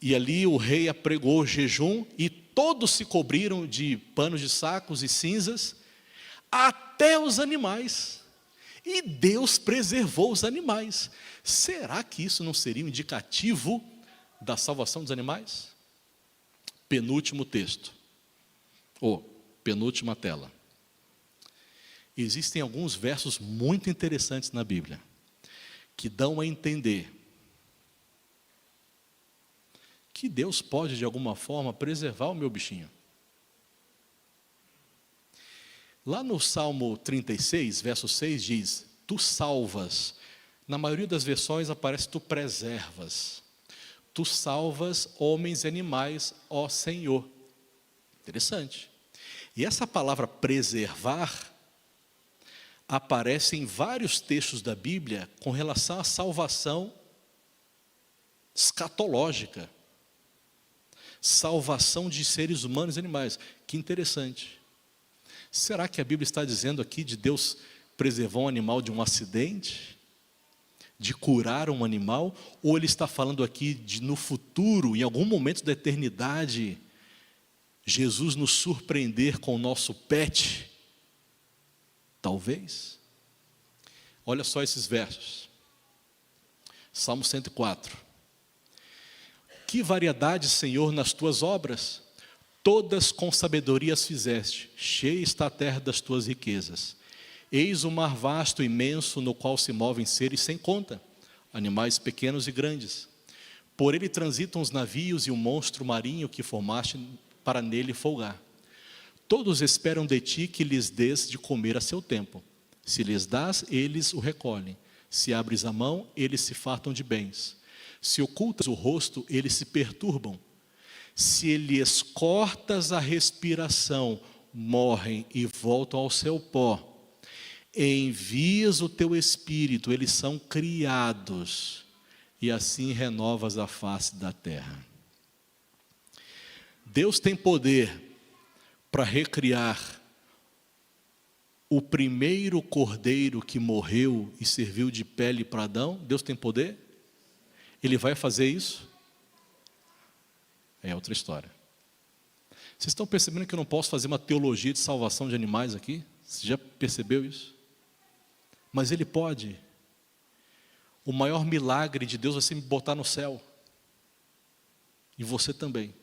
e ali o rei apregou jejum, e todos se cobriram de panos de sacos e cinzas, até os animais, e Deus preservou os animais. Será que isso não seria um indicativo da salvação dos animais? Penúltimo texto, ou penúltima tela. Existem alguns versos muito interessantes na Bíblia, que dão a entender que Deus pode de alguma forma preservar o meu bichinho. Lá no Salmo 36, verso 6 diz: tu salvas. Na maioria das versões aparece tu preservas. Tu salvas homens e animais, ó Senhor. Interessante. E essa palavra preservar aparece em vários textos da Bíblia com relação à salvação escatológica. Salvação de seres humanos e animais. Que interessante. Será que a Bíblia está dizendo aqui de Deus preservar um animal de um acidente? De curar um animal? Ou Ele está falando aqui de no futuro, em algum momento da eternidade, Jesus nos surpreender com o nosso pet? Talvez. Olha só esses versos. Salmo 104. Que variedade, Senhor, nas tuas obras! Todas com sabedoria as fizeste, cheia está a terra das tuas riquezas. Eis o mar vasto e imenso, no qual se movem seres sem conta, animais pequenos e grandes. Por ele transitam os navios e o monstro marinho que formaste para nele folgar. Todos esperam de ti que lhes dês de comer a seu tempo. Se lhes dás, eles o recolhem. Se abres a mão, eles se fartam de bens. Se ocultas o rosto, eles se perturbam. Se lhes cortas a respiração, morrem e voltam ao seu pó. Envias o teu espírito, eles são criados, e assim renovas a face da terra. Deus tem poder para recriar o primeiro cordeiro que morreu e serviu de pele para Adão. Deus tem poder? Ele vai fazer isso? É outra história. Vocês estão percebendo que eu não posso fazer uma teologia de salvação de animais aqui? Você já percebeu isso? Mas Ele pode. O maior milagre de Deus vai ser me botar no céu. E você também.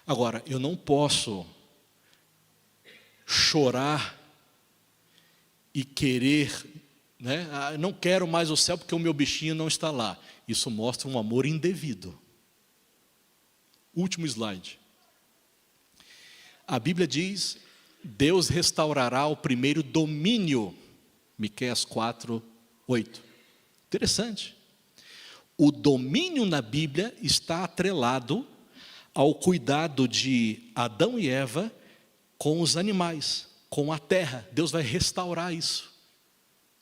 Agora, eu não posso chorar e querer, né? Não quero mais o céu porque o meu bichinho não está lá. Isso mostra um amor indevido. Último slide. A Bíblia diz: Deus restaurará o primeiro domínio. Miqueias 4:8. Interessante. O domínio na Bíblia está atrelado ao cuidado de Adão e Eva com os animais, com a terra. Deus vai restaurar isso.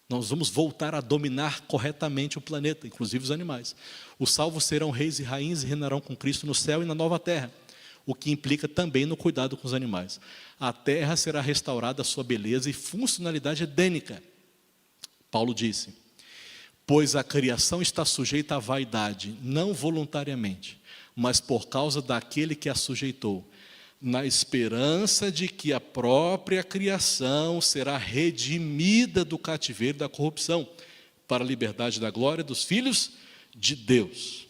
Nós vamos voltar a dominar corretamente o planeta, inclusive os animais. Os salvos serão reis e rainhas e reinarão com Cristo no céu e na nova terra, o que implica também no cuidado com os animais. A terra será restaurada à sua beleza e funcionalidade edênica. Paulo disse: pois a criação está sujeita à vaidade, não voluntariamente, mas por causa daquele que a sujeitou, na esperança de que a própria criação será redimida do cativeiro da corrupção, para a liberdade da glória dos filhos de Deus.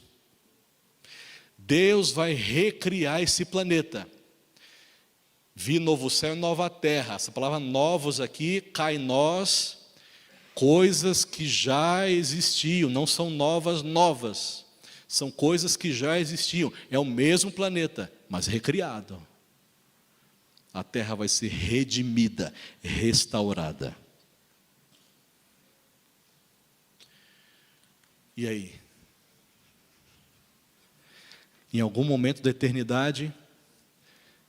Deus vai recriar esse planeta. Vi novo céu e nova terra. Essa palavra novos aqui, kainós, coisas que já existiam, não são novas. São coisas que já existiam. É o mesmo planeta, mas recriado. A terra vai ser redimida, restaurada. E aí? Em algum momento da eternidade,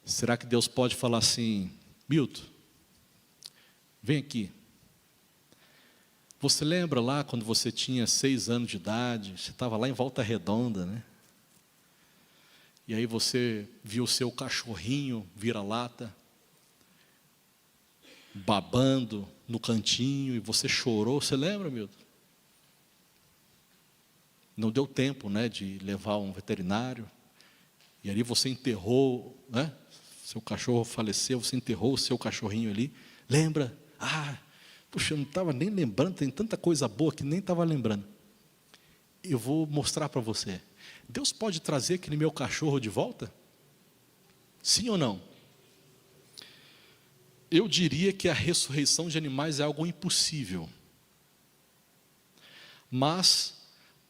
será que Deus pode falar assim: Milton, vem aqui. Você lembra lá quando você tinha 6 anos de idade, você estava lá em Volta Redonda, né? E aí você viu o seu cachorrinho vira-lata, babando no cantinho, e você chorou. Você lembra, Milton? Não deu tempo, né, de levar um veterinário. E ali você enterrou, né? Seu cachorro faleceu, você enterrou o seu cachorrinho ali. Lembra? Puxa, eu não estava nem lembrando, tem tanta coisa boa que nem estava lembrando. Eu vou mostrar para você. Deus pode trazer aquele meu cachorro de volta? Sim ou não? Eu diria que a ressurreição de animais é algo impossível. Mas,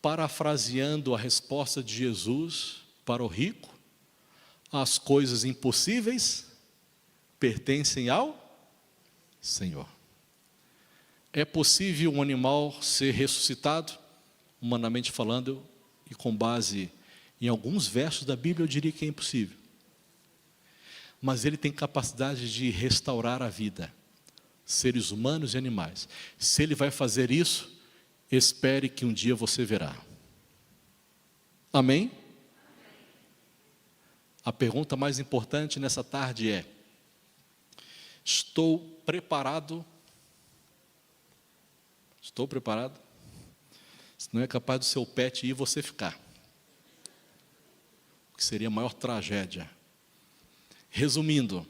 parafraseando a resposta de Jesus para o rico, as coisas impossíveis pertencem ao Senhor. É possível um animal ser ressuscitado, humanamente falando, e com base em alguns versos da Bíblia, eu diria que é impossível. Mas ele tem capacidade de restaurar a vida, seres humanos e animais. Se ele vai fazer isso, espere que um dia você verá. Amém? A pergunta mais importante nessa tarde é: estou preparado? Estou preparado? Se não é capaz do seu pet ir, você ficar. O que seria a maior tragédia. Resumindo,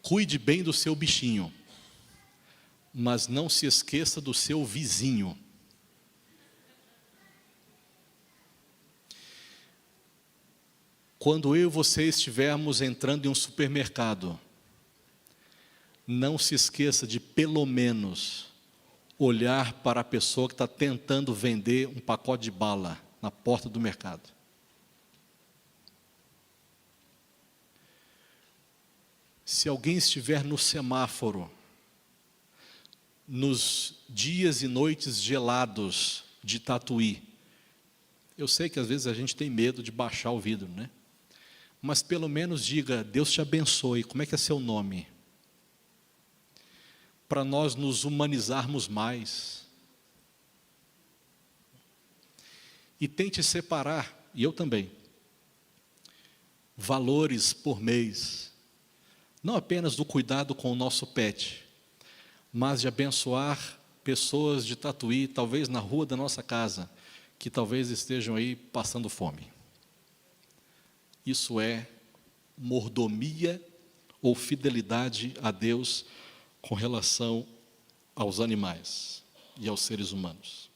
cuide bem do seu bichinho, mas não se esqueça do seu vizinho. Quando eu e você estivermos entrando em um supermercado, não se esqueça de, pelo menos, olhar para a pessoa que está tentando vender um pacote de bala na porta do mercado. Se alguém estiver no semáforo, nos dias e noites gelados de Tatuí, eu sei que às vezes a gente tem medo de baixar o vidro, né? Mas pelo menos diga: Deus te abençoe. Como é que é seu nome? Para nós nos humanizarmos mais. E tente separar, e eu também, valores por mês, não apenas do cuidado com o nosso pet, mas de abençoar pessoas de Tatuí, talvez na rua da nossa casa, que talvez estejam aí passando fome. Isso é mordomia ou fidelidade a Deus com relação aos animais e aos seres humanos.